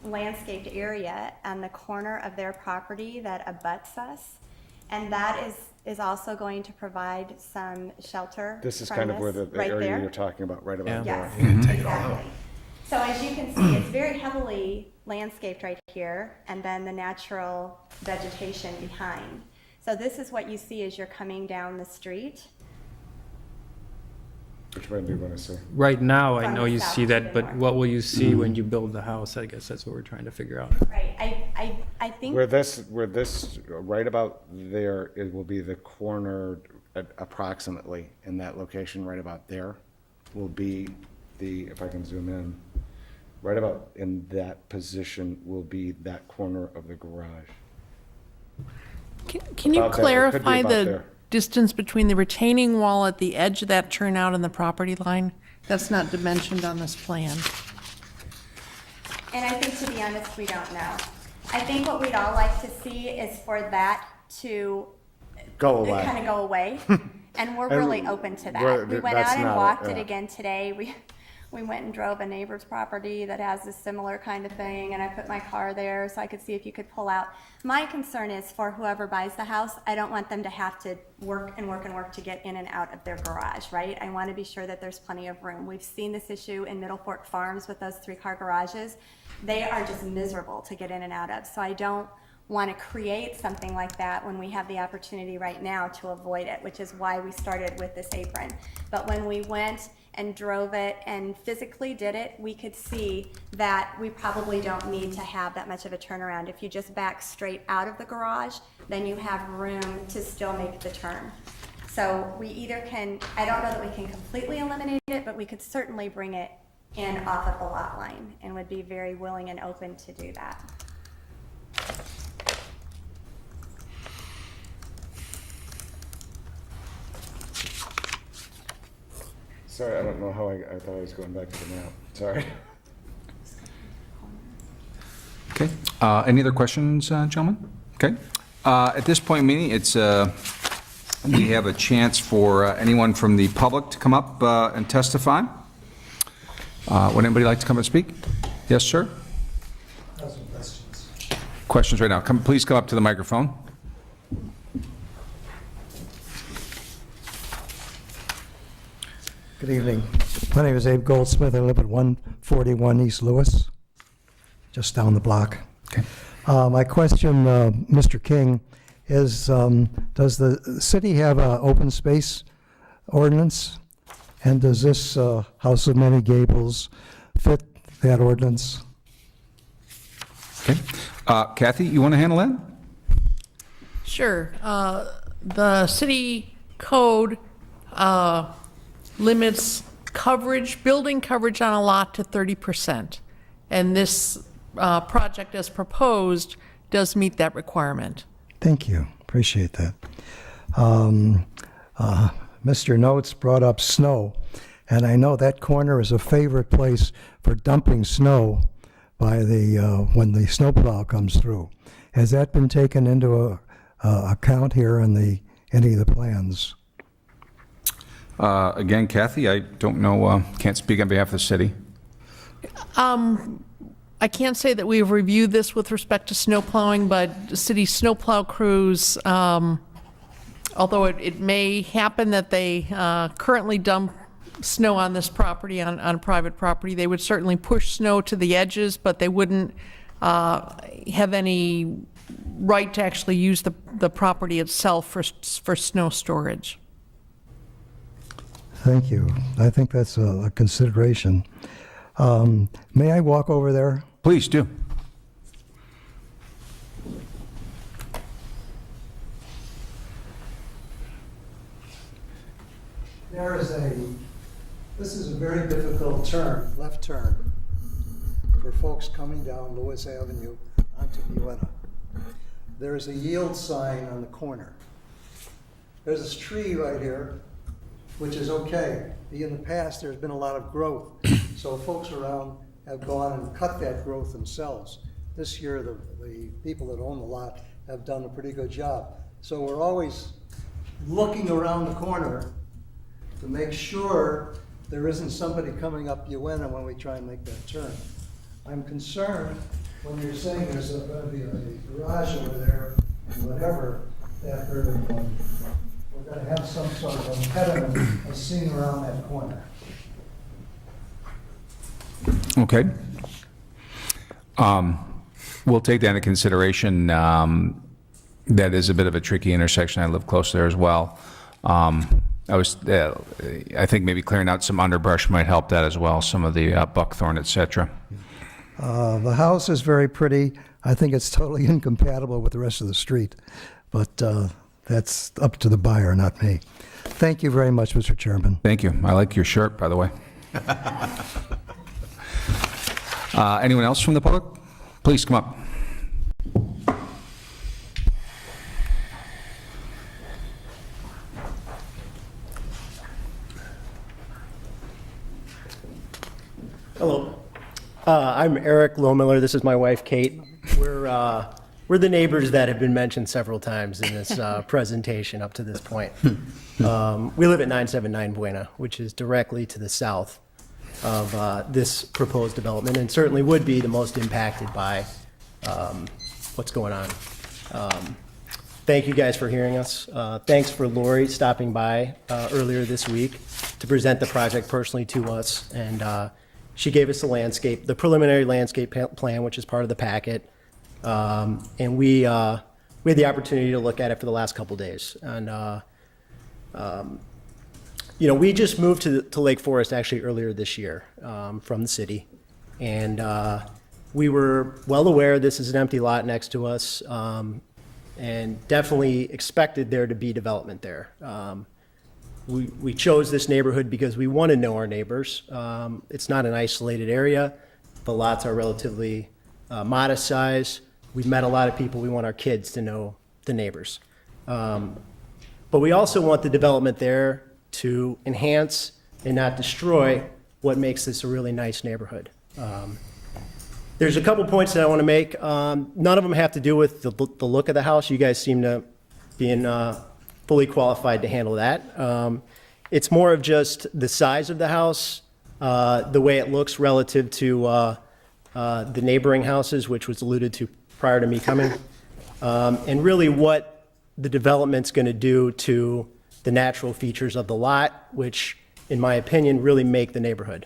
landscaped area on the corner of their property that abuts us. And that is also going to provide some shelter this is from kind of where this, the right area there. you're talking about, right about Yes, there. exactly. So as you can see, it's very heavily landscaped right here, and then the natural vegetation behind. So this is what you see as you're coming down the street. Which one do you want to see? Right now, I From know the you south see to that, the but north. what will you see when you build the house? I guess that's what we're trying to figure out. Right, I think. Where this, right about there, it will be the corner approximately in that location, right about there, will be if I can zoom in, right about in that position will be that corner of the garage. Can you About there. It could be clarify about the there. distance between the retaining wall at the edge of that turnout and the property line? That's not dimensioned on this plan. And I think, to be honest, we don't know. I think what we'd all like to see is for that to Go away. kind of go away. And we're And really open to we're- that. We went that's out and not a- walked it yeah. again today. We went and drove a neighbor's property that has a similar kind of thing, and I put my car there so I could see if you could pull out. My concern is for whoever buys the house, I don't want them to have to work and work and work to get in and out of their garage, right? I want to be sure that there's plenty of room. We've seen this issue in Middle Fork Farms with those 3-car garages. They are just miserable to get in and out of. So I don't want to create something like that when we have the opportunity right now to avoid it, which is why we started with this apron. But when we went and drove it and physically did it, we could see that we probably don't need to have that much of a turnaround. If you just back straight out of the garage, then you have room to still make the turn. So we either can, I don't know that we can completely eliminate it, but we could certainly bring it in off of the lot line and would be very willing and open to do that. Sorry, I don't know how I thought I was going back to the map. Sorry. Okay. Any other questions, gentlemen? Okay. At this point in the meeting, we have a chance for anyone from the public to come up and testify. Would anybody like to come and speak? Yes, sir? Questions right now. Please come up to the microphone. Good evening. My name is Abe Goldsmith. I live at 141 East Lewis, just down the block. Okay. My question, Mr. King, is does the city have an open space ordinance? And does this House of Many Gables fit that ordinance? Okay. Kathy, you want to handle that? Sure. The city code limits coverage, building coverage on a lot to 30%. And this project as proposed does meet that requirement. Thank you. Appreciate that. Mr. Notz brought up snow, and I know that corner is a favorite place for dumping snow by when the snowplow comes through. Has that been taken into account here in any of the plans? Again, Kathy, I don't know, can't speak on behalf of the city. I can't say that we've reviewed this with respect to snow plowing, but city snowplow crews, although it may happen that they currently dump snow on this property, on private property, they would certainly push snow to the edges, but they wouldn't have any right to actually use the property itself for snow storage. Thank you. I think that's a consideration. May I walk over there? Please do. This is a very difficult turn, left turn, for folks coming down Lewis Avenue onto Buena. There is a yield sign on the corner. There's this tree right here, which is okay. In the past, there's been a lot of growth, so folks around have gone and cut that growth themselves. This year, the people that own the lot have done a pretty good job. So we're always looking around the corner to make sure there isn't somebody coming up Buena when we try and make that turn. I'm concerned when you're saying there's going to be a garage over there and whatever, that we're going to have some sort of impediment of seeing around that corner. Okay. We'll take that into consideration. That is a bit of a tricky intersection. I live close there as well. I think maybe clearing out some underbrush might help that as well, some of the buckthorn, et cetera. The house is very pretty. I think it's totally incompatible with the rest of the street, but that's up to the buyer, not me. Thank you very much, Mr. Chairman. Thank you. I like your shirt, by the way. Anyone else from the public? Please come up. Hello. I'm Eric Lohmiller. This is my wife, Kate. We're the neighbors that have been mentioned several times in this presentation up to this point. We live at 979 Buena, which is directly to the south of this proposed development, and certainly would be the most impacted by what's going on. Thank you guys for hearing us. Thanks for Lori stopping by earlier this week to present the project personally to us, and she gave us the preliminary landscape plan, which is part of the packet, and we had the opportunity to look at it for the last couple days. And we just moved to Lake Forest actually earlier this year from the city, and we were well aware this is an empty lot next to us, and definitely expected there to be development there. We chose this neighborhood because we want to know our neighbors. It's not an isolated area. The lots are relatively modest size. We've met a lot of people. We want our kids to know the neighbors. But we also want the development there to enhance and not destroy what makes this a really nice neighborhood. There's a couple points that I want to make. None of them have to do with the look of the house. You guys seem to be fully qualified to handle that. It's more of just the size of the house, the way it looks relative to the neighboring houses, which was alluded to prior to me coming, and really what the development's going to do to the natural features of the lot, which, in my opinion, really make the neighborhood.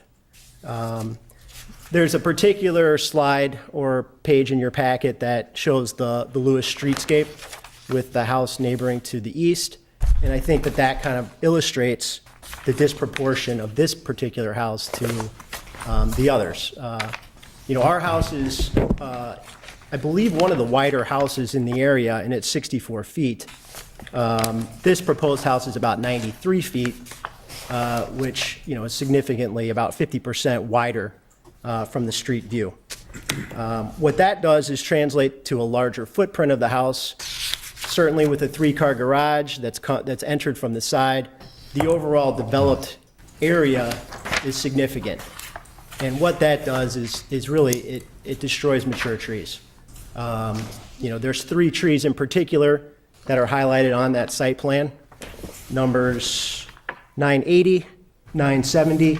There's a particular slide or page in your packet that shows the Lewis streetscape with the house neighboring to the east. And I think that kind of illustrates the disproportion of this particular house to the others. Our house is, I believe, one of the wider houses in the area, and it's 64 feet. This proposed house is about 93 feet, which is significantly about 50% wider from the street view. What that does is translate to a larger footprint of the house, certainly with a 3-car garage that's entered from the side, the overall developed area is significant. And what that does is really, it destroys mature trees. There's 3 trees in particular that are highlighted on that site plan. Numbers 980, 970,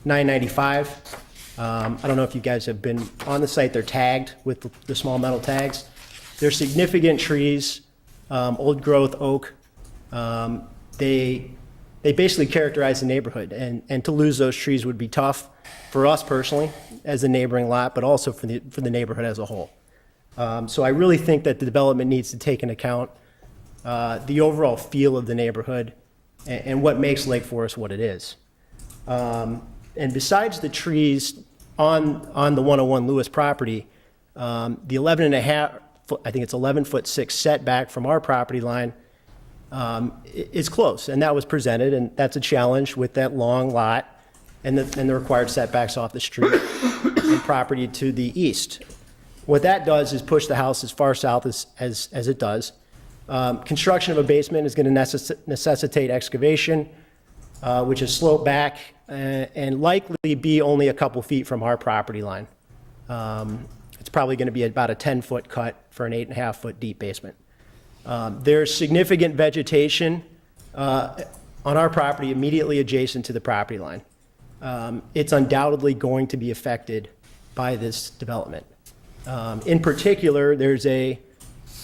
995. I don't know if you guys have been on the site. They're tagged with the small metal tags. They're significant trees, old growth oak. They basically characterize the neighborhood, and to lose those trees would be tough for us personally as a neighboring lot, but also for the neighborhood as a whole. So I really think that the development needs to take into account the overall feel of the neighborhood and what makes Lake Forest what it is. And besides the trees on the 101 Lewis property, the 11.5 foot, I think it's 11'6" setback from our property line is close, and that was presented, and that's a challenge with that long lot and the required setbacks off the street and property to the east. What that does is push the house as far south as it does. Construction of a basement is going to necessitate excavation, which is sloped back and likely be only a couple feet from our property line. It's probably going to be about a 10-foot cut for an 8.5-foot deep basement. There's significant vegetation on our property immediately adjacent to the property line. It's undoubtedly going to be affected by this development. In particular, there's a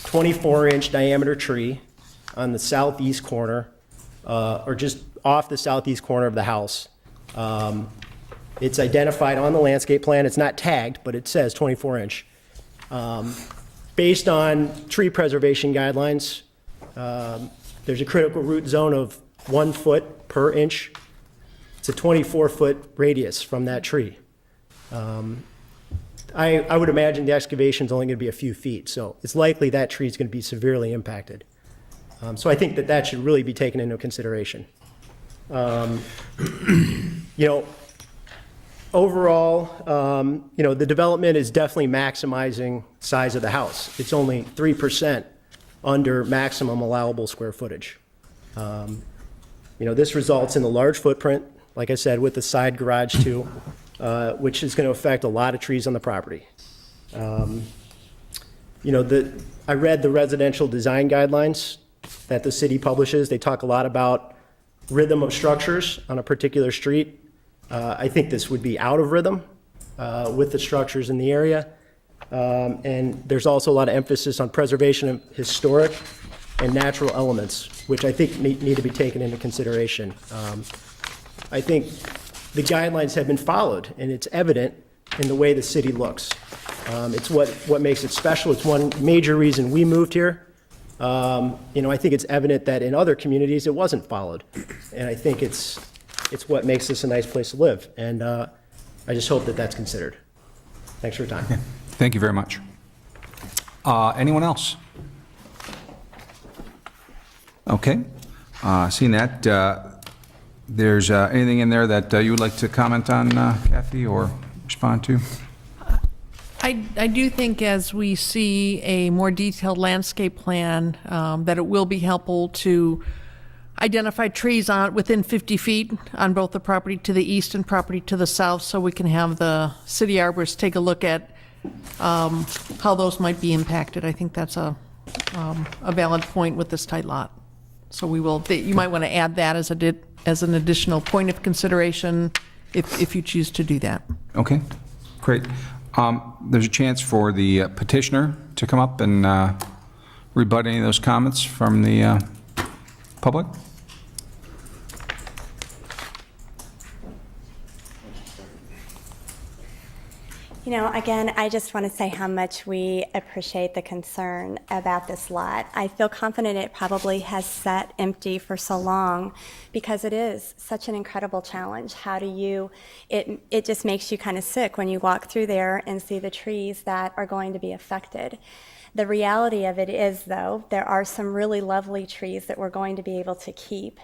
24-inch diameter tree on the southeast corner, or just off the southeast corner of the house. It's identified on the landscape plan. It's not tagged, but it says 24-inch. Based on tree preservation guidelines, there's a critical root zone of 1 foot per inch. It's a 24-foot radius from that tree. I would imagine the excavation is only going to be a few feet, so it's likely that tree is going to be severely impacted. So I think that should really be taken into consideration. Overall, the development is definitely maximizing size of the house. It's only 3% under maximum allowable square footage. This results in a large footprint, like I said, with the side garage too, which is going to affect a lot of trees on the property. I read the residential design guidelines that the city publishes. They talk a lot about rhythm of structures on a particular street. I think this would be out of rhythm with the structures in the area. And there's also a lot of emphasis on preservation of historic and natural elements, which I think need to be taken into consideration. I think the guidelines have been followed, and it's evident in the way the city looks. It's what makes it special. It's one major reason we moved here. I think it's evident that in other communities it wasn't followed, and I think it's what makes this a nice place to live, and I just hope that that's considered. Thanks for your time. Thank you very much. Anyone else? Okay. Seeing that, there's anything in there that you would like to comment on, Kathy, or respond to? I do think as we see a more detailed landscape plan, that it will be helpful to identify trees within 50 feet on both the property to the east and property to the south, so we can have the city arborists take a look at how those might be impacted. I think that's a valid point with this tight lot. So you might want to add that as an additional point of consideration if you choose to do that. Okay, great. There's a chance for the petitioner to come up and rebut any of those comments from the public. Again, I just want to say how much we appreciate the concern about this lot. I feel confident it probably has sat empty for so long because it is such an incredible challenge. It just makes you kind of sick when you walk through there and see the trees that are going to be affected. The reality of it is, though, there are some really lovely trees that we're going to be able to keep.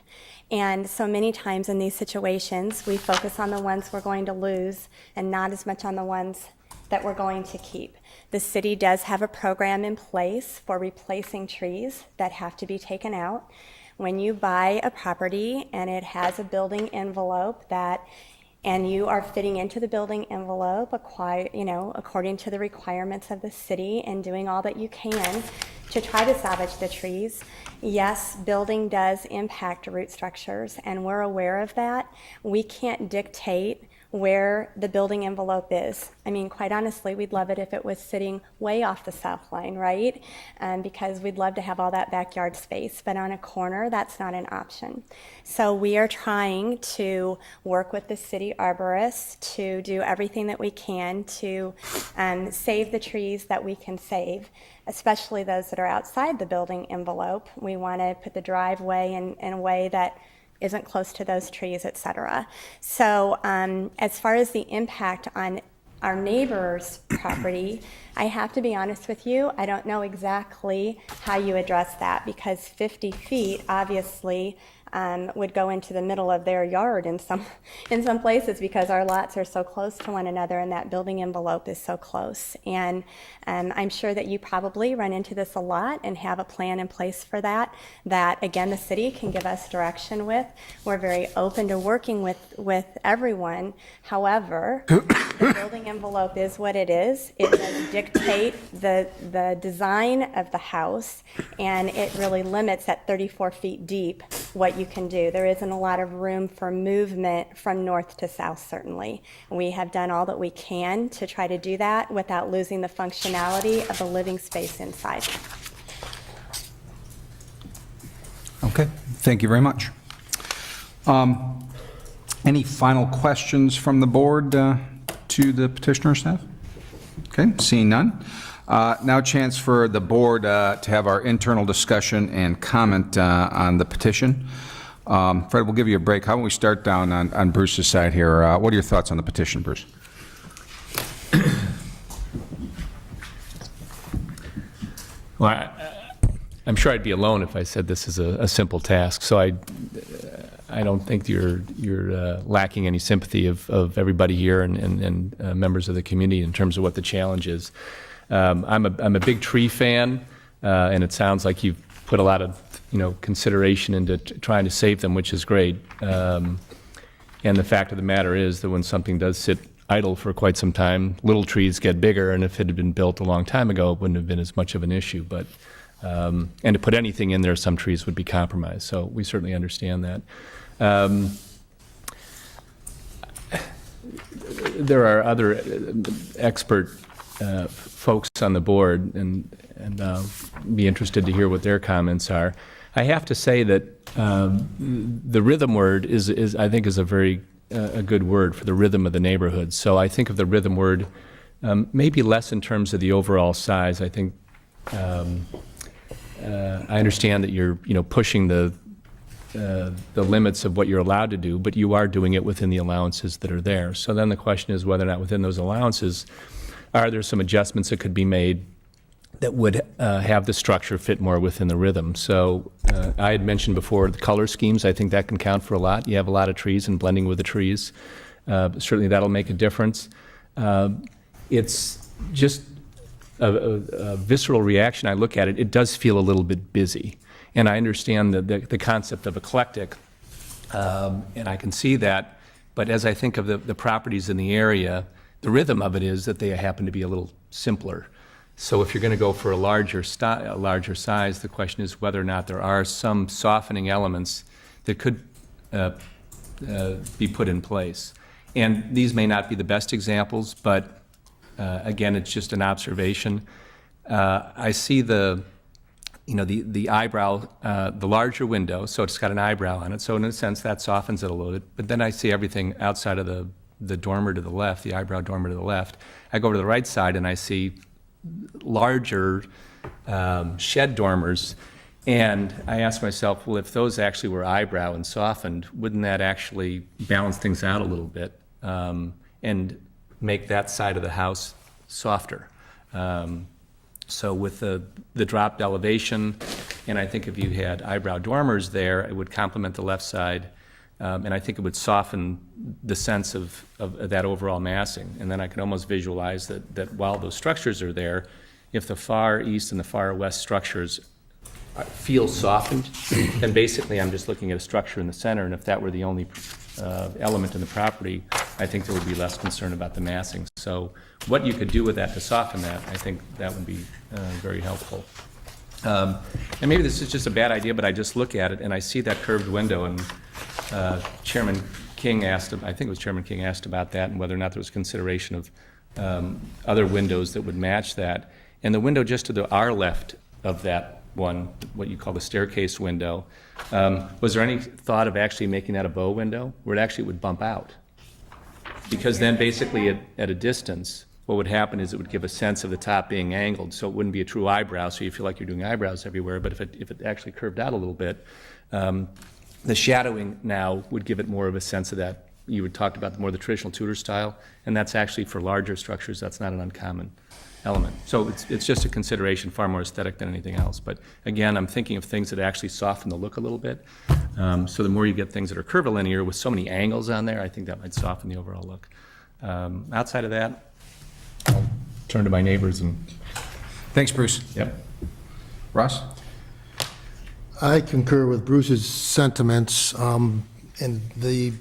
And so many times in these situations, we focus on the ones we're going to lose and not as much on the ones that we're going to keep. The city does have a program in place for replacing trees that have to be taken out. When you buy a property and it has a building envelope and you are fitting into the building envelope, according to the requirements of the city and doing all that you can to try to salvage the trees, yes, building does impact root structures, and we're aware of that. We can't dictate where the building envelope is. I mean, quite honestly, we'd love it if it was sitting way off the south line, right? Because we'd love to have all that backyard space, but on a corner, that's not an option. So we are trying to work with the city arborist to do everything that we can to save the trees that we can save, especially those that are outside the building envelope. We want to put the driveway in a way that isn't close to those trees, et cetera. So as far as the impact on our neighbor's property, I have to be honest with you, I don't know exactly how you address that, because 50 feet obviously would go into the middle of their yard in some places, because our lots are so close to one another and that building envelope is so close. And I'm sure that you probably run into this a lot and have a plan in place for that again, the city can give us direction with. We're very open to working with everyone. However, the building envelope is what it is. It does dictate the design of the house, and it really limits at 34 feet deep what you can do. There isn't a lot of room for movement from north to south, certainly. We have done all that we can to try to do that without losing the functionality of the living space inside. Okay, thank you very much. Any final questions from the board to the petitioner staff? Okay, seeing none. Now a chance for the board to have our internal discussion and comment on the petition. Fred, we'll give you a break. How about we start down on Bruce's side here? What are your thoughts on the petition, Bruce? Well, I'm sure I'd be alone if I said this is a simple task. So I don't think you're lacking any sympathy of everybody here and members of the community in terms of what the challenge is. I'm a big tree fan, and it sounds like you've put a lot of consideration into trying to save them, which is great. And the fact of the matter is that when something does sit idle for quite some time, little trees get bigger, and if it had been built a long time ago, it wouldn't have been as much of an issue. But and to put anything in there, some trees would be compromised. So we certainly understand that. There are other expert folks on the board, and be interested to hear what their comments are. I have to say that the rhythm word is I think is a very a good word for the rhythm of the neighborhood. So I think of the rhythm word maybe less in terms of the overall size. I think I understand that you're pushing the limits of what you're allowed to do, but you are doing it within the allowances that are there. So then the question is whether or not within those allowances are there some adjustments that could be made that would have the structure fit more within the rhythm. So I had mentioned before the color schemes. I think that can count for a lot. You have a lot of trees and blending with the trees. Certainly that'll make a difference. It's just a visceral reaction. I look at it, it does feel a little bit busy. And I understand the concept of eclectic, and I can see that. But as I think of the properties in the area, the rhythm of it is that they happen to be a little simpler. So if you're going to go for a larger size, the question is whether or not there are some softening elements that could be put in place. And these may not be the best examples, but again, it's just an observation. I see the eyebrow, the larger window, so it's got an eyebrow on it. So in a sense, that softens it a little bit. But then I see everything outside of the dormer to the left, the eyebrow dormer to the left. I go to the right side and I see larger shed dormers, and I ask myself, well, if those actually were eyebrow and softened, wouldn't that actually balance things out a little bit and make that side of the house softer? So with the dropped elevation, and I think if you had eyebrow dormers there, it would complement the left side. And I think it would soften the sense of that overall massing. And then I can almost visualize that while those structures are there, if the far east and the far west structures feel softened, then basically I'm just looking at a structure in the center, and if that were the only element in the property, I think there would be less concern about the massing. So what you could do with that to soften that, I think that would be very helpful. And maybe this is just a bad idea, but I just look at it and I see that curved window, and Chairman King asked, I think it was Chairman King asked about that and whether or not there was consideration of other windows that would match that. And the window just to our left of that one, what you call the staircase window, was there any thought of actually making that a bow window where it actually would bump out? Because then basically at a distance, what would happen is it would give a sense of the top being angled, so it wouldn't be a true eyebrow, so you feel like you're doing eyebrows everywhere. But if it actually curved out a little bit, the shadowing now would give it more of a sense of that. You had talked about more the traditional Tudor style, and that's actually for larger structures, that's not an uncommon element. So it's just a consideration, far more aesthetic than anything else. But again, I'm thinking of things that actually soften the look a little bit. So the more you get things that are curvilinear with so many angles on there, I think that might soften the overall look. Outside of that, I'll turn to my neighbors and... Thanks, Bruce. Yep. Ross? I concur with Bruce's sentiments, and the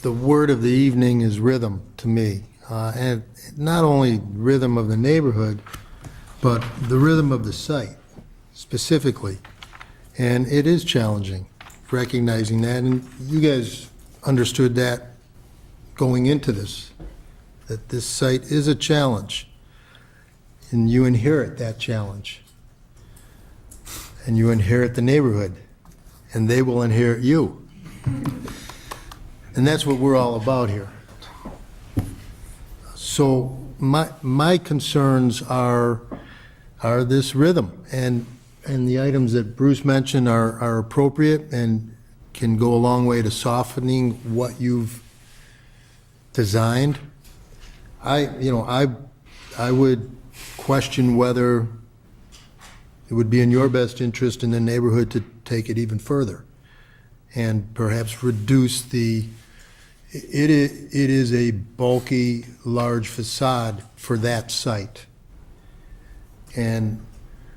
word of the evening is rhythm to me. And not only rhythm of the neighborhood, but the rhythm of the site specifically. And it is challenging, recognizing that, and you guys understood that going into this, that this site is a challenge, and you inherit that challenge. And you inherit the neighborhood, and they will inherit you. And that's what we're all about here. So my concerns are this rhythm, and the items that Bruce mentioned are appropriate and can go a long way to softening what you've designed. I would question whether it would be in your best interest in the neighborhood to take it even further and perhaps reduce it is a bulky, large facade for that site. And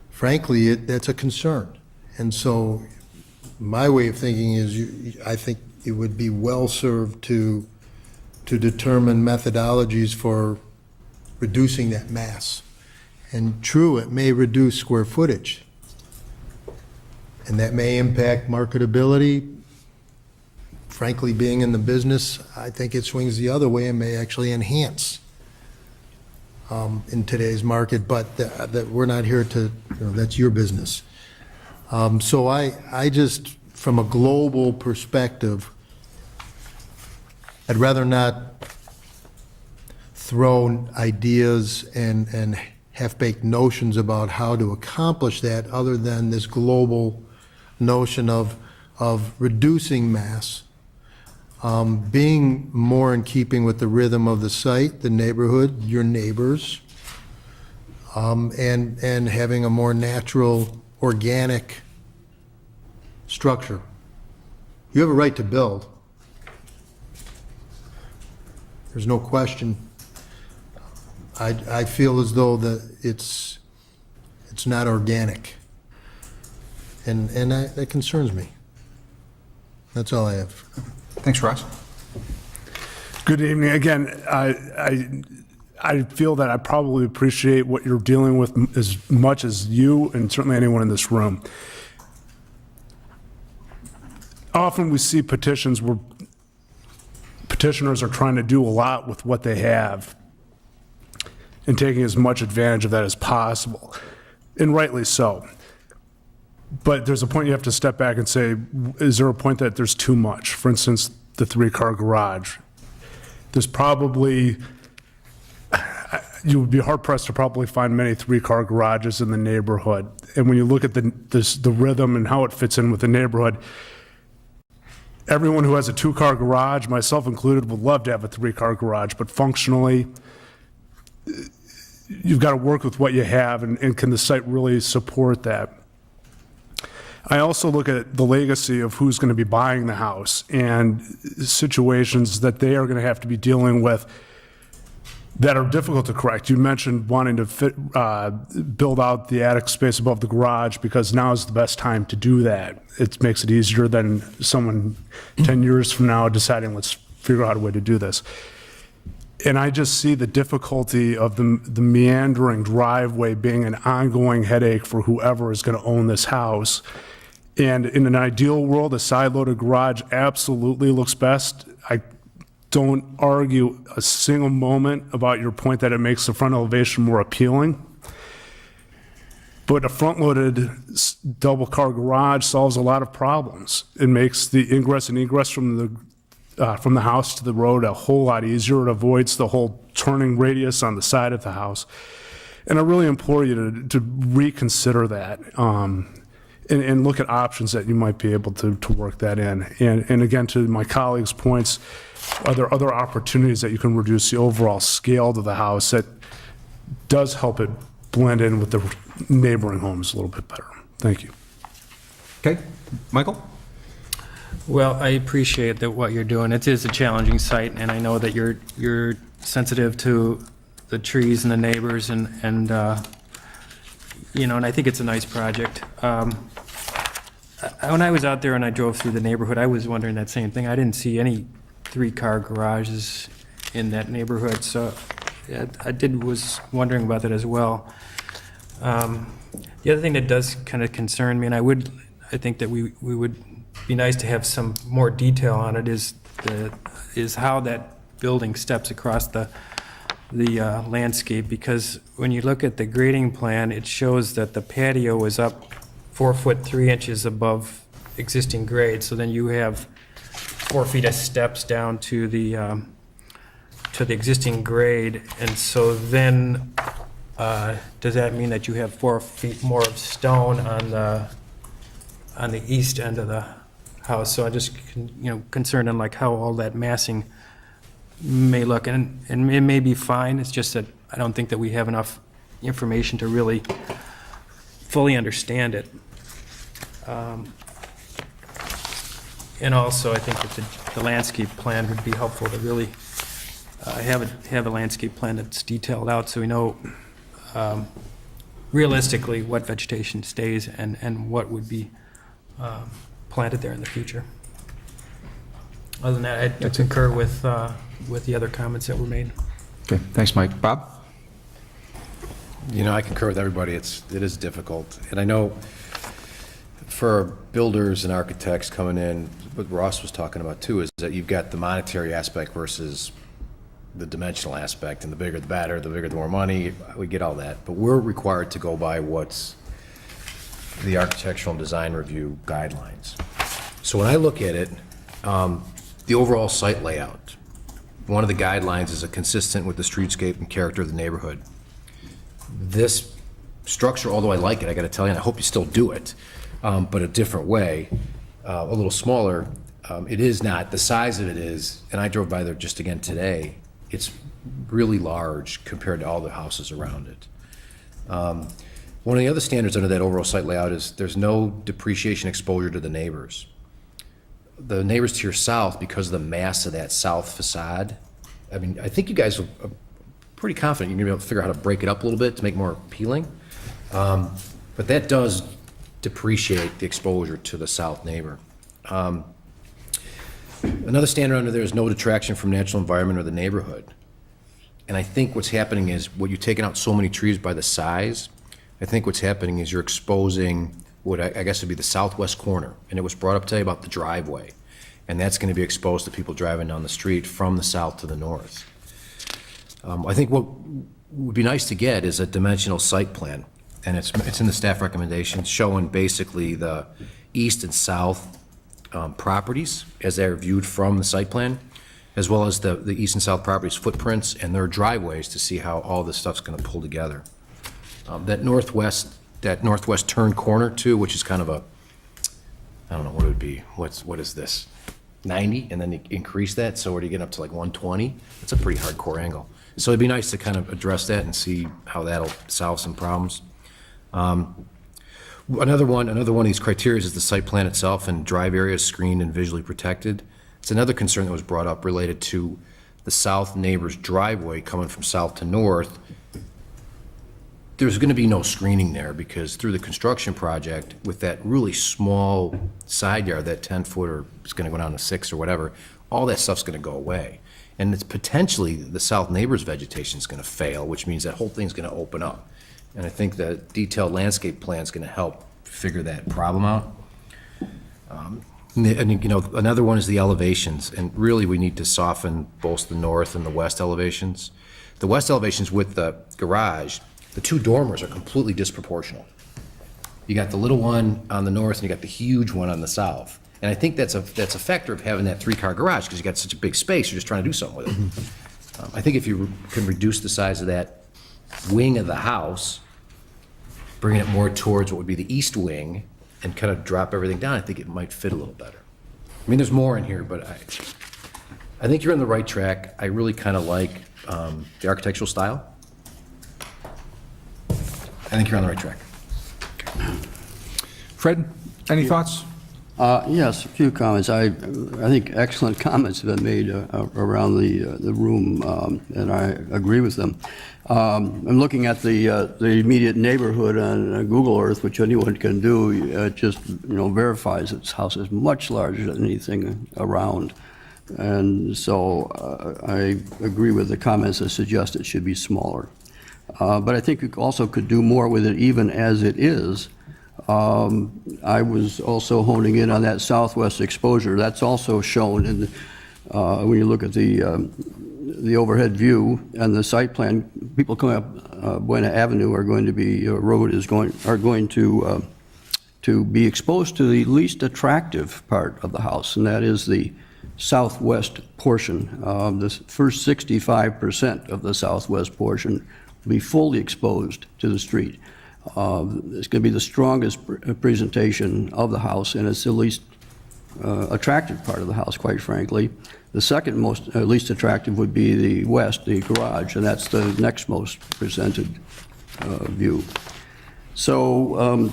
frankly, that's a concern. And so my way of thinking is I think it would be well-served to determine methodologies for reducing that mass. And true, it may reduce square footage, and that may impact marketability. Frankly, being in the business, I think it swings the other way and may actually enhance in today's market, but that we're not here to, that's your business. So I just, from a global perspective, I'd rather not throw ideas and half-baked notions about how to accomplish that other than this global notion of reducing mass, being more in keeping with the rhythm of the site, the neighborhood, your neighbors, and having a more natural, organic structure. You have a right to build. There's no question. I feel as though that it's not organic, and that concerns me. That's all I have. Thanks, Ross. Good evening. Again, I feel that I probably appreciate what you're dealing with as much as you and certainly anyone in this room. Often we see petitions where petitioners are trying to do a lot with what they have and taking as much advantage of that as possible, and rightly so. But there's a point you have to step back and say, is there a point that there's too much? For instance, the 3-car garage. There's probably, you would be hard-pressed to probably find many 3-car garages in the neighborhood. And when you look at the rhythm and how it fits in with the neighborhood, everyone who has a 2-car garage, myself included, would love to have a 3-car garage, but functionally, you've got to work with what you have, and can the site really support that? I also look at the legacy of who's going to be buying the house and situations that they are going to have to be dealing with that are difficult to correct. You mentioned wanting to build out the attic space above the garage because now is the best time to do that. It makes it easier than someone 10 years from now deciding, let's figure out a way to do this. And I just see the difficulty of the meandering driveway being an ongoing headache for whoever is going to own this house. And in an ideal world, a side-loaded garage absolutely looks best. I don't argue a single moment about your point that it makes the front elevation more appealing. But a front-loaded double-car garage solves a lot of problems. It makes the ingress and egress from the house to the road a whole lot easier. It avoids the whole turning radius on the side of the house. And I really implore you to reconsider that and look at options that you might be able to work that in. And again, to my colleagues' points, are there other opportunities that you can reduce the overall scale to the house that does help it blend in with the neighboring homes a little bit better? Thank you. Okay, Michael? Well, I appreciate that what you're doing. It is a challenging site, and I know that you're sensitive to the trees and the neighbors, and you know, and I think it's a nice project. When I was out there and I drove through the neighborhood, I was wondering that same thing. I didn't see any 3-car garages in that neighborhood, so was wondering about that as well. The other thing that does kind of concern me, and I think that we would be nice to have some more detail on it, is how that building steps across the landscape, because when you look at the grading plan, it shows that the patio is up 4 foot 3 inches above existing grade. So then you have 4 feet of steps down to the existing grade, and so then does that mean that you have 4 feet more of stone on the east end of the house? So I'm just concerned on like how all that massing may look, and it may be fine. It's just that I don't think that we have enough information to really fully understand it. And also, I think that the landscape plan would be helpful to really have a landscape plan that's detailed out, so we know realistically what vegetation stays and what would be planted there in the future. Other than that, I concur with the other comments that were made. Okay, thanks, Mike. Bob? You know, I concur with everybody. It is difficult. And I know for builders and architects coming in, what Ross was talking about too, is that you've got the monetary aspect versus the dimensional aspect, and the bigger the better, the bigger the more money. We get all that. But we're required to go by what's the architectural and design review guidelines. So when I look at it, the overall site layout, one of the guidelines is consistent with the streetscape and character of the neighborhood. This structure, although I like it, I got to tell you, and I hope you still do it, but a different way, a little smaller. It is not, the size of it is, and I drove by there just again today, it's really large compared to all the houses around it. One of the other standards under that overall site layout is there's no depreciation exposure to the neighbors. The neighbors to your south, because of the mass of that south facade, I mean, I think you guys are pretty confident you're gonna be able to figure out how to break it up a little bit to make it more appealing. But that does depreciate the exposure to the south neighbor. Another standard under there is no detraction from natural environment or the neighborhood. And I think what's happening is, what you're taking out so many trees by the size, I think what's happening is you're exposing what I guess would be the southwest corner. And it was brought up today about the driveway. And that's going to be exposed to people driving down the street from the south to the north. I think what would be nice to get is a dimensional site plan. And it's in the staff recommendations, showing basically the east and south properties as they're viewed from the site plan, as well as the east and south properties footprints and their driveways, to see how all this stuff's going to pull together. That northwest turn corner too, which is kind of a, I don't know what it would be. What is this? 90, and then you increase that, so where do you get up to like 120? That's a pretty hardcore angle. So it'd be nice to kind of address that and see how that'll solve some problems. Another one of these criteria is the site plan itself and drive areas screened and visually protected. It's another concern that was brought up related to the south neighbor's driveway coming from south to north. There's going to be no screening there because through the construction project, with that really small side yard, that 10-foot, or it's going to go down to 6 or whatever, all that stuff's going to go away. And it's potentially the south neighbor's vegetation is going to fail, which means that whole thing's going to open up. And I think the detailed landscape plan is going to help figure that problem out. And, you know, another one is the elevations, and really we need to soften both the north and the west elevations. The west elevations with the garage, the two dormers are completely disproportional. You got the little one on the north and you got the huge one on the south. And I think that's a factor of having that 3-car garage, because you got such a big space, you're just trying to do something with it. I think if you can reduce the size of that wing of the house, bringing it more towards what would be the east wing, and kind of drop everything down, I think it might fit a little better. I mean, there's more in here, but I think you're on the right track. I really kind of like the architectural style. I think you're on the right track. Fred, any thoughts? Yes, a few comments. I think excellent comments have been made around the room, and I agree with them. I'm looking at the immediate neighborhood on Google Earth, which anyone can do. It just, verifies its house is much larger than anything around. And so I agree with the comments that suggest it should be smaller. But I think you also could do more with it even as it is. I was also honing in on that southwest exposure. That's also shown in when you look at the overhead view and the site plan. People coming up Buena Avenue are going to be are going to be exposed to the least attractive part of the house, and that is the southwest portion. The first 65% of the southwest portion will be fully exposed to the street. It's going to be the strongest presentation of the house, and it's the least attractive part of the house, quite frankly. The second most least attractive would be the west, the garage, and that's the next most presented view. So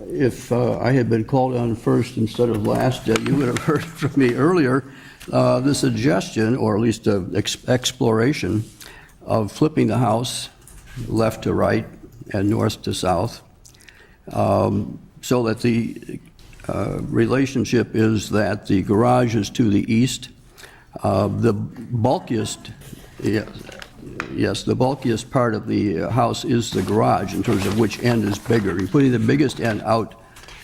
if I had been called on first instead of last, you would have heard from me earlier the suggestion, or at least exploration, of flipping the house left to right and north to south, so that the relationship is that the garage is to the east. The bulkiest, the bulkiest part of the house is the garage in terms of which end is bigger. You're putting the biggest end out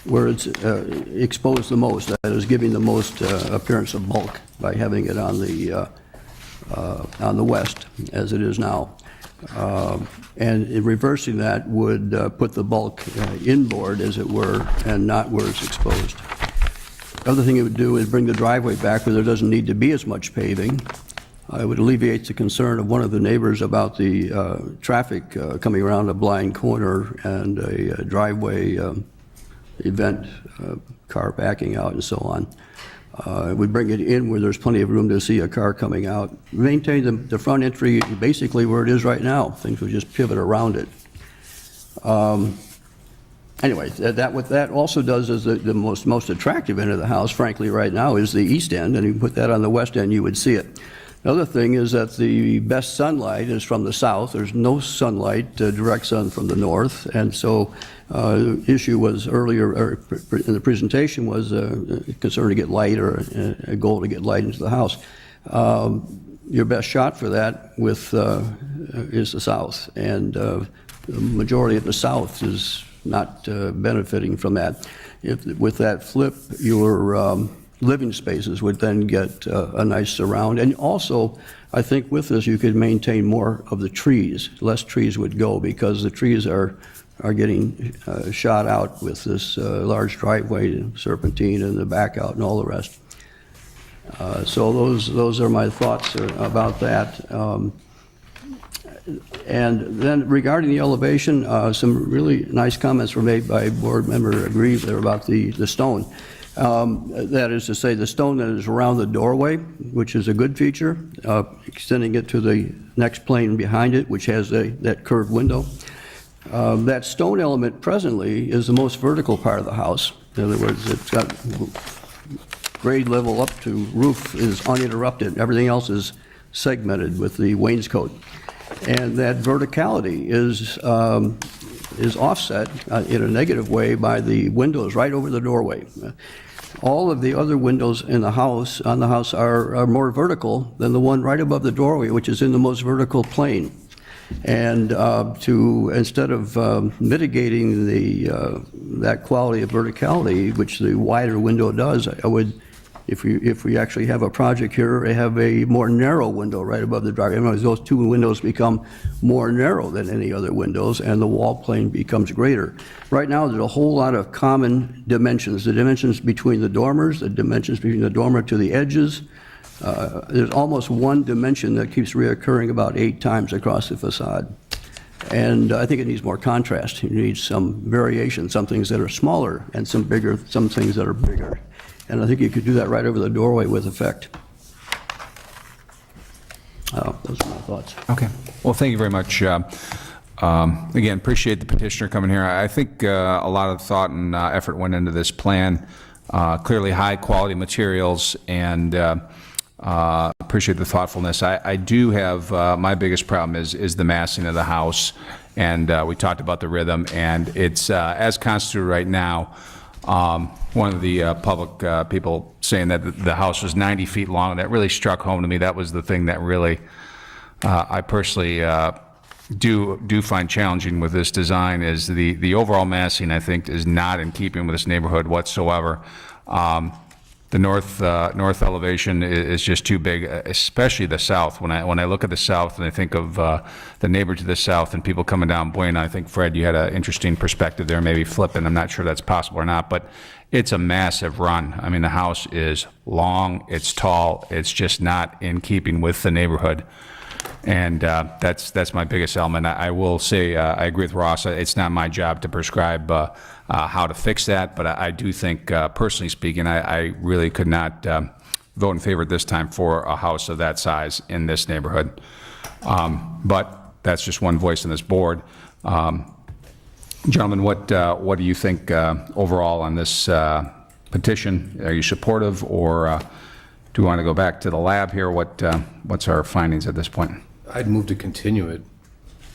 where it's exposed the most, that is giving the most appearance of bulk by having it on the west, as it is now. And in reversing that would put the bulk inboard, as it were, and not where it's exposed. The other thing it would do is bring the driveway back where there doesn't need to be as much paving. It would alleviate the concern of one of the neighbors about the traffic coming around a blind corner and a driveway event, car backing out and so on. It would bring it in where there's plenty of room to see a car coming out. Maintain the front entry basically where it is right now. Things would just pivot around it. Anyway, what that also does is the most attractive end of the house, frankly, right now, is the east end, and you put that on the west end, you would see it. The other thing is that the best sunlight is from the south. There's no sunlight, direct sun from the north, and so the issue was earlier, or in the presentation, was a concern to get light, or a goal to get light into the house. Your best shot for that is the south, and the majority of the south is not benefiting from that. With that flip, your living spaces would then get a nice surround. And also, I think with this, you could maintain more of the trees. Less trees would go because the trees are getting shot out with this large driveway, serpentine, and the back out and all the rest. So those are my thoughts about that. And then regarding the elevation, some really nice comments were made by Board Member Grieve there about the stone. That is to say, the stone that is around the doorway, which is a good feature, extending it to the next plane behind it, which has that curved window. That stone element presently is the most vertical part of the house. In other words, it's got grade level up to roof is uninterrupted. Everything else is segmented with the wainscot. And that verticality is offset in a negative way by the windows right over the doorway. All of the other windows on the house are more vertical than the one right above the doorway, which is in the most vertical plane. And instead of mitigating that quality of verticality, which the wider window does, I would, if we actually have a project here, have a more narrow window right above the driveway. Otherwise, those two windows become more narrow than any other windows, and the wall plane becomes greater. Right now, there's a whole lot of common dimensions. The dimensions between the dormers, the dimensions between the dormer to the edges. There's almost one dimension that keeps reoccurring about 8 times across the facade. And I think it needs more contrast. It needs some variation, some things that are smaller and some things that are bigger. And I think you could do that right over the doorway with effect. Those are my thoughts. Okay. Well, thank you very much. Again, appreciate the petitioner coming here. I think a lot of thought and effort went into this plan. Clearly high-quality materials, and appreciate the thoughtfulness. I do have, my biggest problem is the massing of the house, and we talked about the rhythm, and it's, as constituted right now, one of the public people saying that the house was 90 feet long, and that really struck home to me. That was the thing that really, I personally do find challenging with this design, is the overall massing, I think, is not in keeping with this neighborhood whatsoever. The north elevation is just too big, especially the south. When I look at the south and I think of the neighbor to the south and people coming down Buena, I think, Fred, you had an interesting perspective there, maybe flipping. I'm not sure that's possible or not, but it's a massive run. I mean, the house is long, it's tall, it's just not in keeping with the neighborhood. And that's my biggest element. I will say, I agree with Ross, it's not my job to prescribe how to fix that, but I do think, personally speaking, I really could not vote in favor at this time for a house of that size in this neighborhood. But that's just one voice in this board. Gentlemen, what do you think overall on this petition? Are you supportive, or do we want to go back to the lab here? What's our findings at this point? I'd move to continue it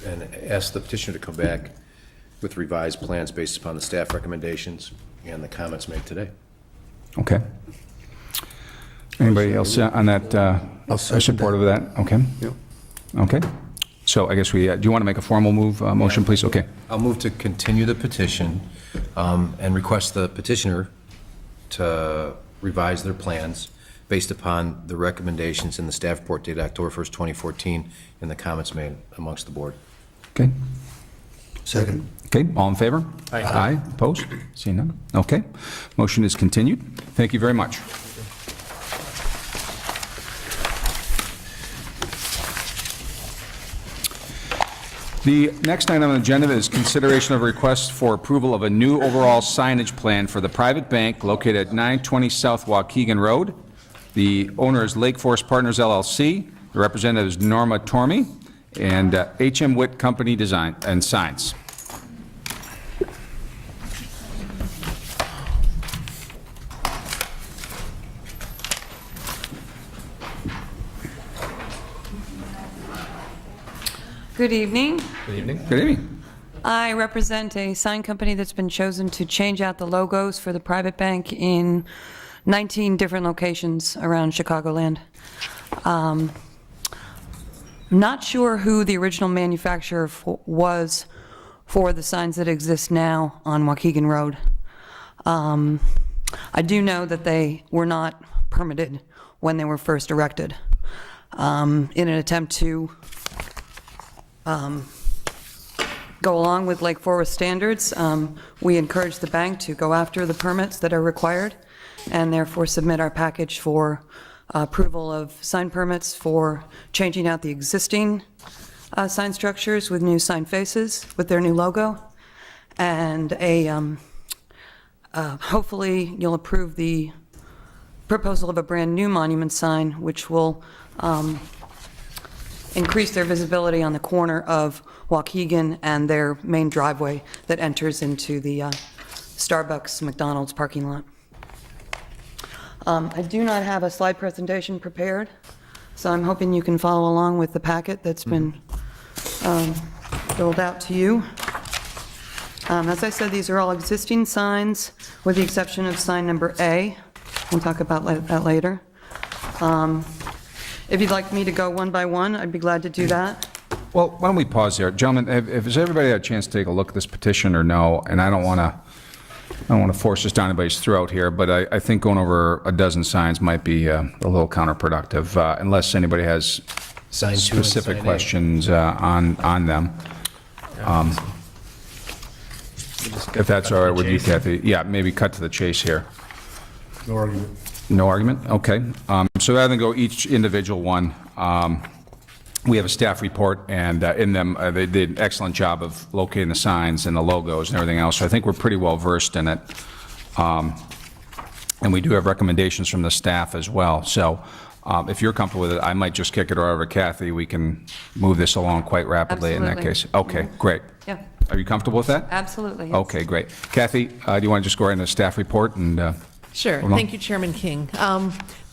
and ask the petitioner to come back with revised plans based upon the staff recommendations and the comments made today. Okay. Anybody else on that, are supportive of that? Okay. Yep. Okay. So I guess do you want to make a formal motion, please? Okay. I'll move to continue the petition and request the petitioner to revise their plans based upon the recommendations in the staff report dated October 1st, 2014, and the comments made amongst the board. Okay. Second. Okay, all in favor? Aye. Aye, opposed? Seeing none? Okay. Motion is continued. Thank you very much. The next item on the agenda is consideration of a request for approval of a new overall signage plan for the private bank located at 920 South Waukegan Road. The owner is Lake Forest Partners, LLC. The representative is Norma Tormey, and HM Witt Company Design and Signs. Good evening. Good evening. Good evening. I represent a sign company that's been chosen to change out the logos for the private bank in 19 different locations around Chicagoland. Not sure who the original manufacturer was for the signs that exist now on Waukegan Road. I do know that they were not permitted when they were first erected. In an attempt to go along with Lake Forest standards, we encourage the bank to go after the permits that are required and therefore submit our package for approval of sign permits for changing out the existing sign structures with new sign faces with their new logo, and hopefully you'll approve the proposal of a brand new monument sign which will increase their visibility on the corner of Waukegan and their main driveway that enters into the Starbucks McDonald's parking lot. I do not have a slide presentation prepared, so I'm hoping you can follow along with the packet that's been filled out to you. As I said, these are all existing signs, with the exception of sign number A. We'll talk about that later. If you'd like me to go one by one, I'd be glad to do that. Well, why don't we pause there? Gentlemen, has everybody had a chance to take a look at this petition or no? And I don't want to force this down anybody's throat here, but I think going over a dozen signs might be a little counterproductive, unless anybody has Sign 2 and specific sign A. questions on them. If that's all right with you, Kathy. Yeah, maybe cut to the chase here. No argument. No argument? Okay. So rather than go each individual one, we have a staff report, and in them, they did an excellent job of locating the signs and the logos and everything else. So I think we're pretty well versed in it. And we do have recommendations from the staff as well. So if you're comfortable with it, I might just kick it over to Kathy. We can move this along quite rapidly in that Absolutely. case. Okay, great. Yeah, Are you comfortable with that? absolutely. yes. Okay, great. Kathy, do you want to just go right into the staff report and... Sure. Hold on. Thank you, Chairman King.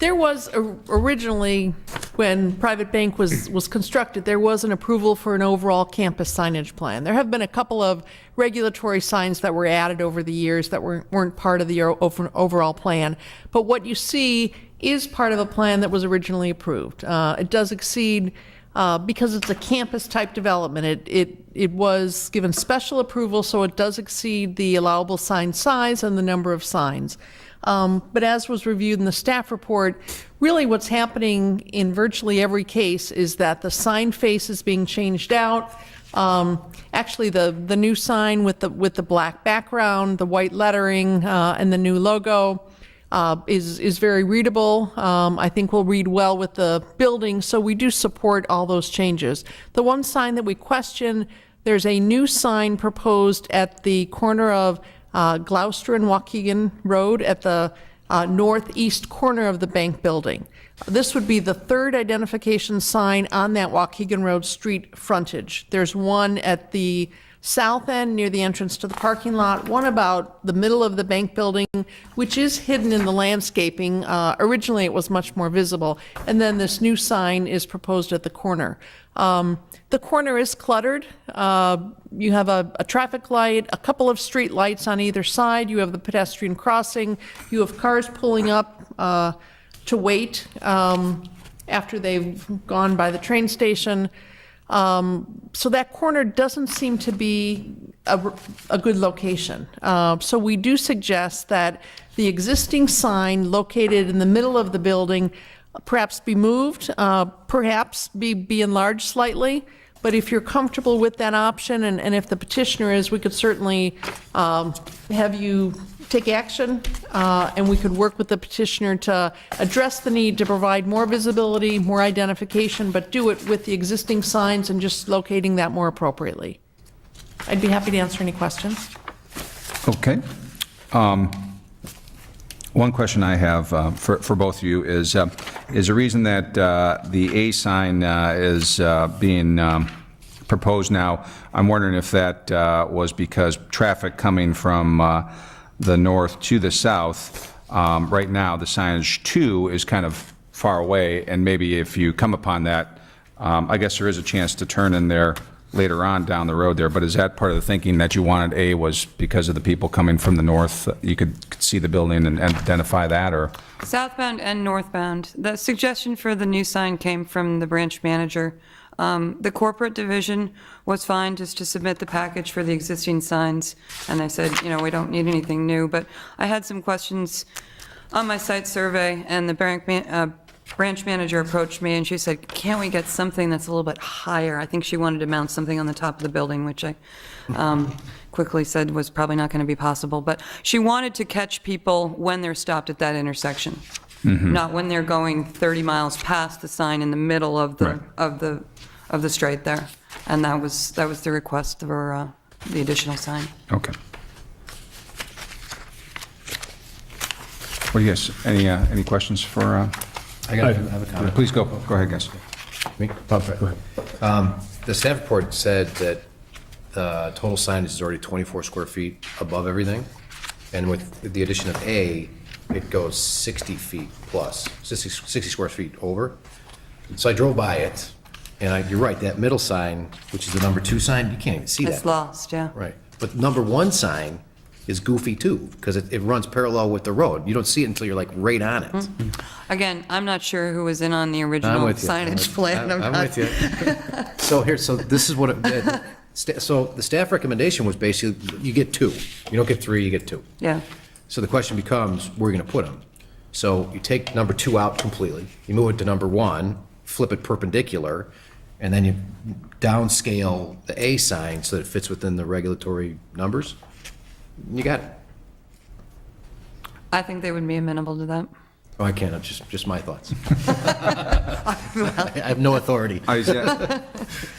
There was originally, when Private Bank was constructed, there was an approval for an overall campus signage plan. There have been a couple of regulatory signs that were added over the years that weren't part of the overall plan. But what you see is part of a plan that was originally approved. It does exceed, because it's a campus-type development, it was given special approval, so it does exceed the allowable sign size and the number of signs. But as was reviewed in the staff report, really what's happening in virtually every case is that the sign face is being changed out. Actually, the new sign with the black background, the white lettering, and the new logo is very readable. I think will read well with the building, so we do support all those changes. The one sign that we question, there's a new sign proposed at the corner of Gloucester and Waukegan Road at the northeast corner of the bank building. This would be the third identification sign on that Waukegan Road street frontage. There's one at the south end near the entrance to the parking lot, one about the middle of the bank building, which is hidden in the landscaping. Originally, it was much more visible. And then this new sign is proposed at the corner. The corner is cluttered. You have a traffic light, a couple of street lights on either side. You have the pedestrian crossing. You have cars pulling up to wait after they've gone by the train station. So that corner doesn't seem to be a good location. So we do suggest that the existing sign located in the middle of the building perhaps be moved, perhaps be enlarged slightly. But if you're comfortable with that option, and if the petitioner is, we could certainly have you take action, and we could work with the petitioner to address the need to provide more visibility, more identification, but do it with the existing signs and just locating that more appropriately. I'd be happy to answer any questions. Okay. One question I have for both of you is the reason that the A sign is being proposed now, I'm wondering if that was because traffic coming from the north to the south, right now the signage 2 is kind of far away, and maybe if you come upon that, I guess there is a chance to turn in there later on down the road there, but is that part of the thinking that you wanted A was because of the people coming from the north? You could see the building and identify that, or? Southbound and northbound. The suggestion for the new sign came from the branch manager. The corporate division was fine just to submit the package for the existing signs, and they said, you know, we don't need anything new, but I had some questions on my site survey, and the branch manager approached me and she said, can't we get something that's a little bit higher? I think she wanted to mount something on the top of the building, which I quickly said was probably not going to be possible. But she wanted to catch people when they're stopped at that intersection, not when they're going 30 miles past the sign in the middle of the of the straight there. And that was the request for the additional sign. Okay. What do you guys, any questions for? I have a comment. Please go ahead, guys. Me? Okay. The staff report said that total signage is already 24 square feet above everything, and with the addition of A, it goes 60 feet plus, 60 square feet over. So I drove by it, and you're right, that middle sign, which is the number 2 sign, you can't even see that. It's lost, yeah. Right, but number 1 sign is goofy too, because it runs parallel with the road. You don't see it until you're like right on it. Again, I'm not sure who was in on the original with you. signage plan. I'm not- with you. So this is what it did. So the staff recommendation was basically, you get 2. You don't get 3, you get 2. Yeah. So the question becomes, where are you going to put them? So you take number 2 out completely, you move it to number 1, flip it perpendicular, and then you downscale the A sign so that it fits within the regulatory numbers. You got it. I think they would be amenable to that. Oh, I can't, it's just my thoughts. I have no authority.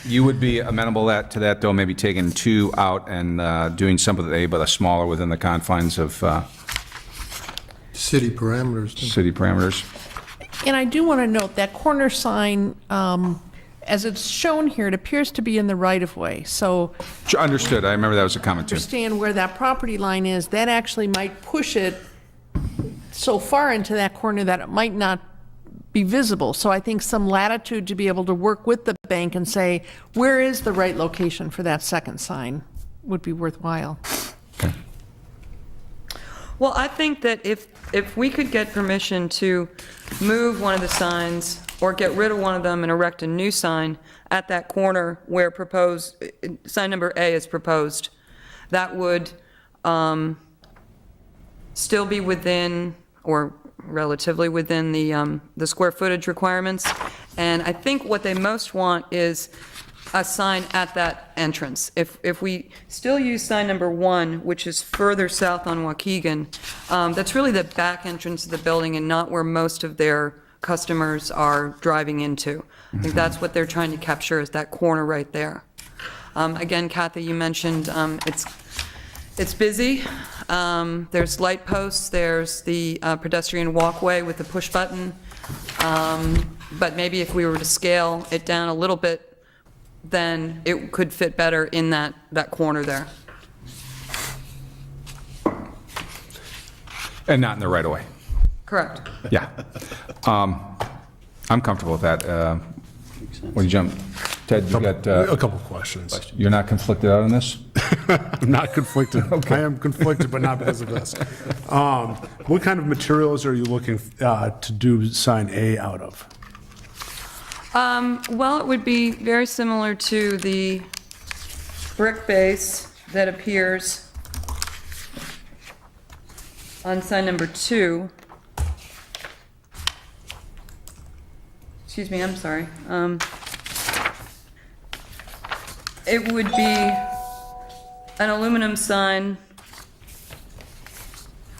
You would be amenable to that, though, maybe taking 2 out and doing some of the A, but a smaller within the confines of City parameters. city parameters? And I do want to note that corner sign, as it's shown here, it appears to be in the right-of-way. So Understood, I remember that was a comment, too. understand where that property line is, that actually might push it so far into that corner that it might not be visible. So I think some latitude to be able to work with the bank and say, where is the right location for that second sign would be worthwhile. Well, I think that if we could get permission to move one of the signs or get rid of one of them and erect a new sign at that corner where sign number A is proposed, that would still be within, or relatively within, the square footage requirements. And I think what they most want is a sign at that entrance. If we still use sign number 1, which is further south on Waukegan, that's really the back entrance of the building and not where most of their customers are driving into. I think that's what they're trying to capture, is that corner right there. Again, Kathy, you mentioned it's busy. There's light posts, there's the pedestrian walkway with the push button. But maybe if we were to scale it down a little bit, then it could fit better in that corner there. And not in the right-of-way. Correct. Yeah. I'm comfortable with that. What do you jump? Ted, you got... A couple questions. You're not conflicted out on this? I'm not conflicted. I am conflicted, but not because of this. What kind of materials are you looking to do sign A out of? Well, it would be very similar to the brick base that appears on sign number 2. Excuse me, I'm sorry. It would be an aluminum sign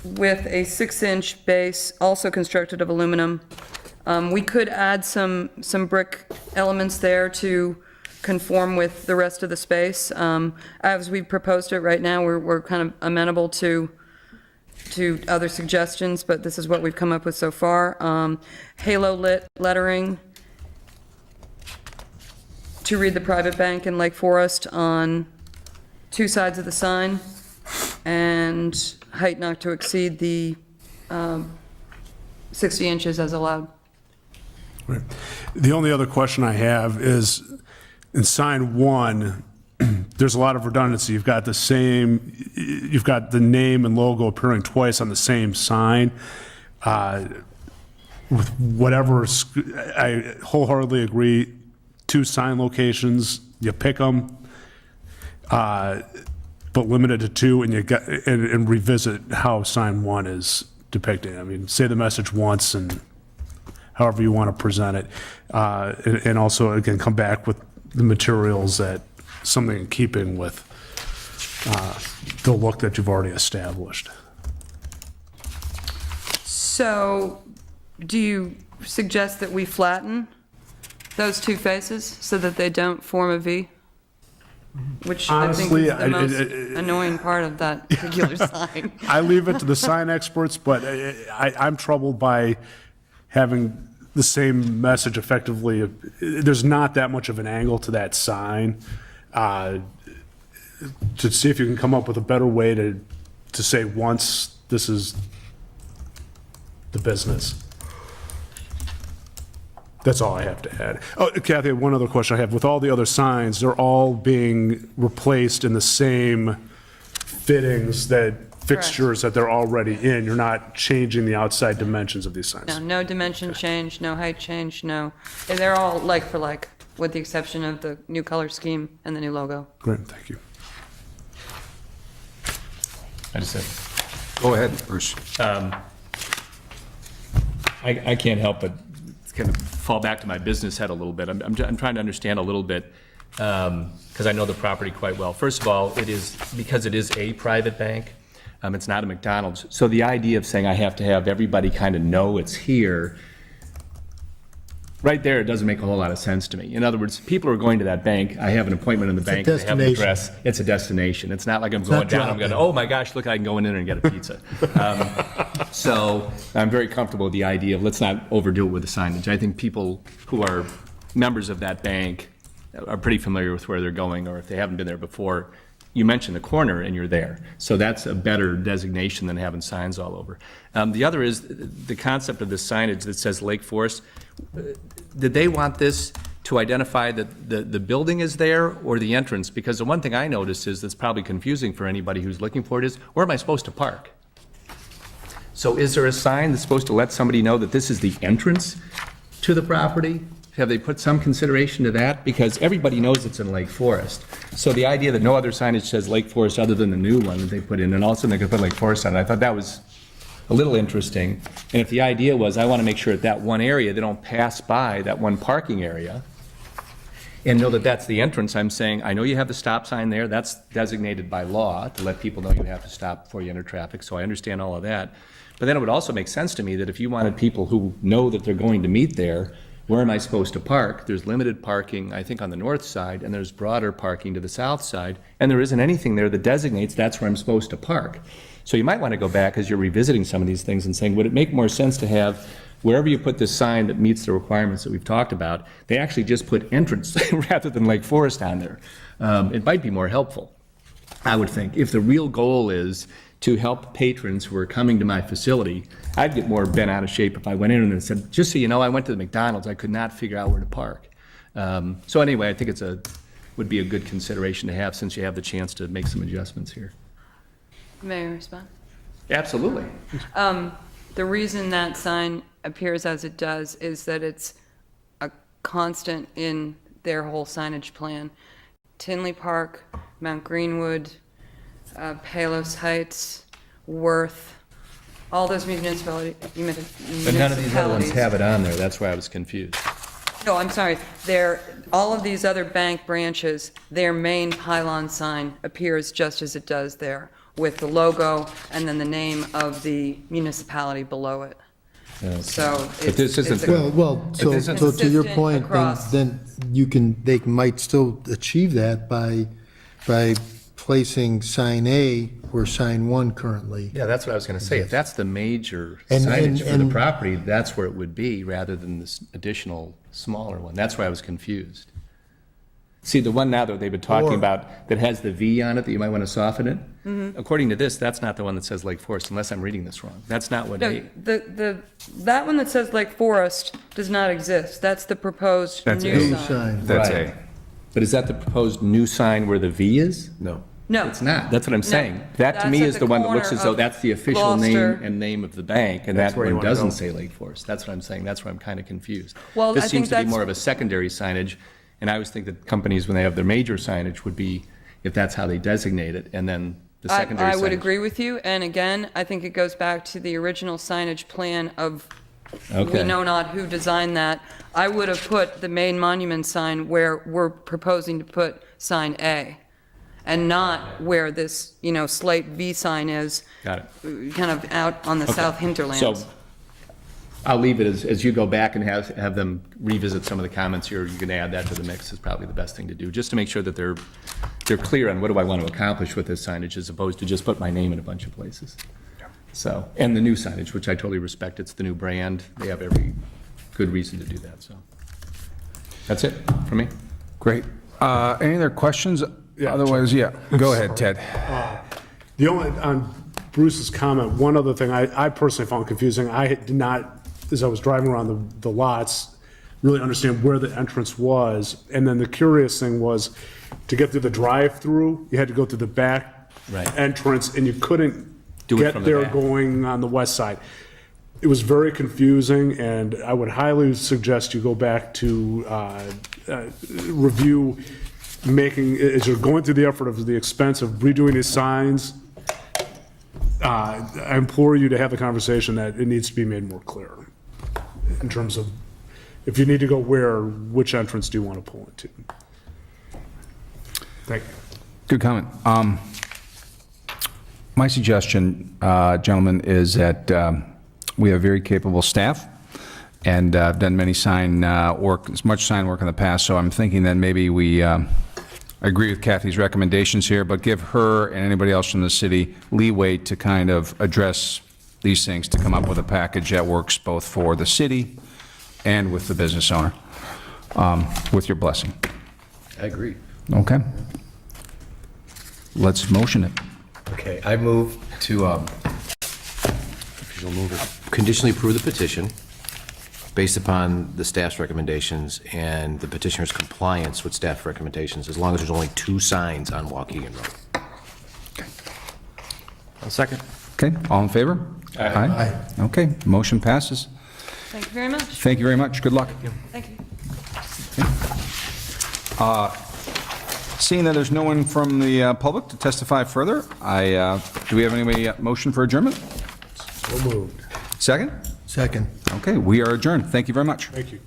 with a 6-inch base, also constructed of aluminum. We could add some brick elements there to conform with the rest of the space. As we proposed it right now, we're kind of amenable to other suggestions, but this is what we've come up with so far. Halo lit lettering to read the private bank in Lake Forest on 2 sides of the sign, and height not to exceed the 60 inches as allowed. Right. The only other question I have is, in sign 1, there's a lot of redundancy. You've got the name and logo appearing twice on the same sign. With whatever, I wholeheartedly agree, 2 sign locations, you pick them, but limit it to 2, and and revisit how sign 1 is depicting. I mean, say the message once and however you want to present it. And also, again, come back with the materials that something in keeping with the look that you've already established. So, do you suggest that we flatten those 2 faces so that they don't form a V? Which Honestly, I think is the most annoying part of that particular sign. I leave it to the sign experts, but I'm troubled by having the same message effectively. There's not that much of an angle to that sign. To see if you can come up with a better way to say once this is the business. That's all I have to add. Oh, Kathy, one other question I have. With all the other signs, they're all being replaced in the same fittings fixtures that they're already in. You're not changing the outside dimensions of these signs. No dimension change, no height change, no. They're all like for like, with the exception of the new color scheme and the new logo. Great, thank you. I just said, Go ahead, Bruce. I can't help but kind of fall back to my business head a little bit. I'm trying to understand a little bit, because I know the property quite well. First of all, because it is a private bank, it's not a McDonald's. So the idea of saying I have to have everybody kind of know it's here, right there, it doesn't make a whole lot of sense to me. In other words, people are going to that bank. I have an appointment in the bank. They have an address. It's a destination. It's not like I'm going down. I'm going, oh my gosh, look, I can go in there and get a pizza. So I'm very comfortable with the idea of let's not overdo it with the signage. I think people who are members of that bank are pretty familiar with where they're going, or if they haven't been there before, you mention the corner and you're there. So that's a better designation than having signs all over. The other is the concept of the signage that says Lake Forest. Did they want this to identify that the building is there or the entrance? Because the one thing I noticed is that's probably confusing for anybody who's looking for it is, where am I supposed to park? So is there a sign that's supposed to let somebody know that this is the entrance to the property? Have they put some consideration to that? Because everybody knows it's in Lake Forest. So the idea that no other signage says Lake Forest other than the new one that they put in, and all of a sudden they could put Lake Forest on it, I thought that was a little interesting. And if the idea was, I want to make sure at that one area, they don't pass by that one parking area and know that that's the entrance, I'm saying, I know you have the stop sign there. That's designated by law to let people know you have to stop before you enter traffic. So I understand all of that. But then it would also make sense to me that if you wanted people who know that they're going to meet there, where am I supposed to park? There's limited parking, I think, on the north side, and there's broader parking to the south side, and there isn't anything there that designates that's where I'm supposed to park. So you might want to go back as you're revisiting some of these things and saying, would it make more sense to have, wherever you put this sign that meets the requirements that we've talked about, they actually just put entrance rather than Lake Forest on there? It might be more helpful, I would think. If the real goal is to help patrons who are coming to my facility, I'd get more bent out of shape if I went in and said, just so you know, I went to the McDonald's, I could not figure out where to park. So anyway, I think would be a good consideration to have since you have the chance to make some adjustments here. May I respond? Absolutely. The reason that sign appears as it does is that it's a constant in their whole signage plan. Tinley Park, Mount Greenwood, Palos Heights, Worth, all those municipalities. But none of these other ones have it on there, that's why I was confused. No, I'm sorry. All of these other bank branches, their main pylon sign appears just as it does there, with the logo and then the name of the municipality below it. So But this isn't, So to your consistent point, across. then they might still achieve that by placing sign A where sign 1 currently. yeah, that's what I was gonna say. If that's the major And- signage for the and- property, that's where it would be, rather than this additional smaller one. That's why I was confused. See, the one now that they've been talking about that has the V on it, that you might want to soften it, according to this, that's not the one that says Lake Forest, unless I'm reading this wrong. That's not what No, that one that says Lake Forest does not exist. That's the proposed That's new New sign. sign. That's Right. A. But is that the proposed new sign where the V is? No. No. It's not. That's what I'm saying. That to That's me at is the the one that looks corner as though of that's the official name Gloucester. and name of the bank, and That's that where you one wanna doesn't go. say Lake Forest. That's what I'm saying. That's where I'm kind of confused. Well, This I seems think to be that's- more of a secondary signage, and I always think that companies, when they have their major signage, would be, if that's how they designate it, and then the secondary signage. I would agree with you, and again, I think it goes back to the original signage plan of, Okay. we know not who designed that. I would have put the main monument sign where we're proposing to put sign A, and not where this, slate V sign is, Got it. kind of out on the south hinterlands. So I'll leave it as you go back and have them revisit some of the comments here. You can add that to the mix is probably the best thing to do, just to make sure that they're clear on what do I want to accomplish with this signage as opposed to just put my name in a bunch of places. So, and the new signage, which I totally respect. It's the new brand. They have every good reason to do that, so. That's it for me. Great. Any other questions? Otherwise, yeah, go ahead, Ted. The only, on Bruce's comment, one other thing I personally found confusing, I did not, as I was driving around the lots, really understand where the entrance was. And then the curious thing was, to get through the drive-through, you had to go through the back entrance, and you couldn't Do it get from the there back. going on the west side. It was very confusing, and I would highly suggest you go back to review making, as you're going through the effort of the expense of redoing these signs, I implore you to have the conversation that it needs to be made more clear in terms of if you need to go where, which entrance do you want to pull into? Thank you. Good comment. My suggestion, gentlemen, is that we have very capable staff, and I've done many sign work, as much sign work in the past, so I'm thinking that maybe we agree with Kathy's recommendations here, but give her and anybody else from the city leeway to kind of address these things, to come up with a package that works both for the city and with the business owner, with your blessing. I agree. Okay? Let's motion it. Okay, I move to conditionally approve the petition based upon the staff's recommendations and the petitioner's compliance with staff recommendations, as long as there's only 2 signs on Waukegan Road. I'll second. Okay, all in favor? Aye. Okay, motion passes. Thank you very much. Thank you very much. Good luck. Thank you. Seeing that there's no one from the public to testify further, do we have any motion for adjournment? So moved. Second? Second. Okay, we are adjourned. Thank you very much. Thank you.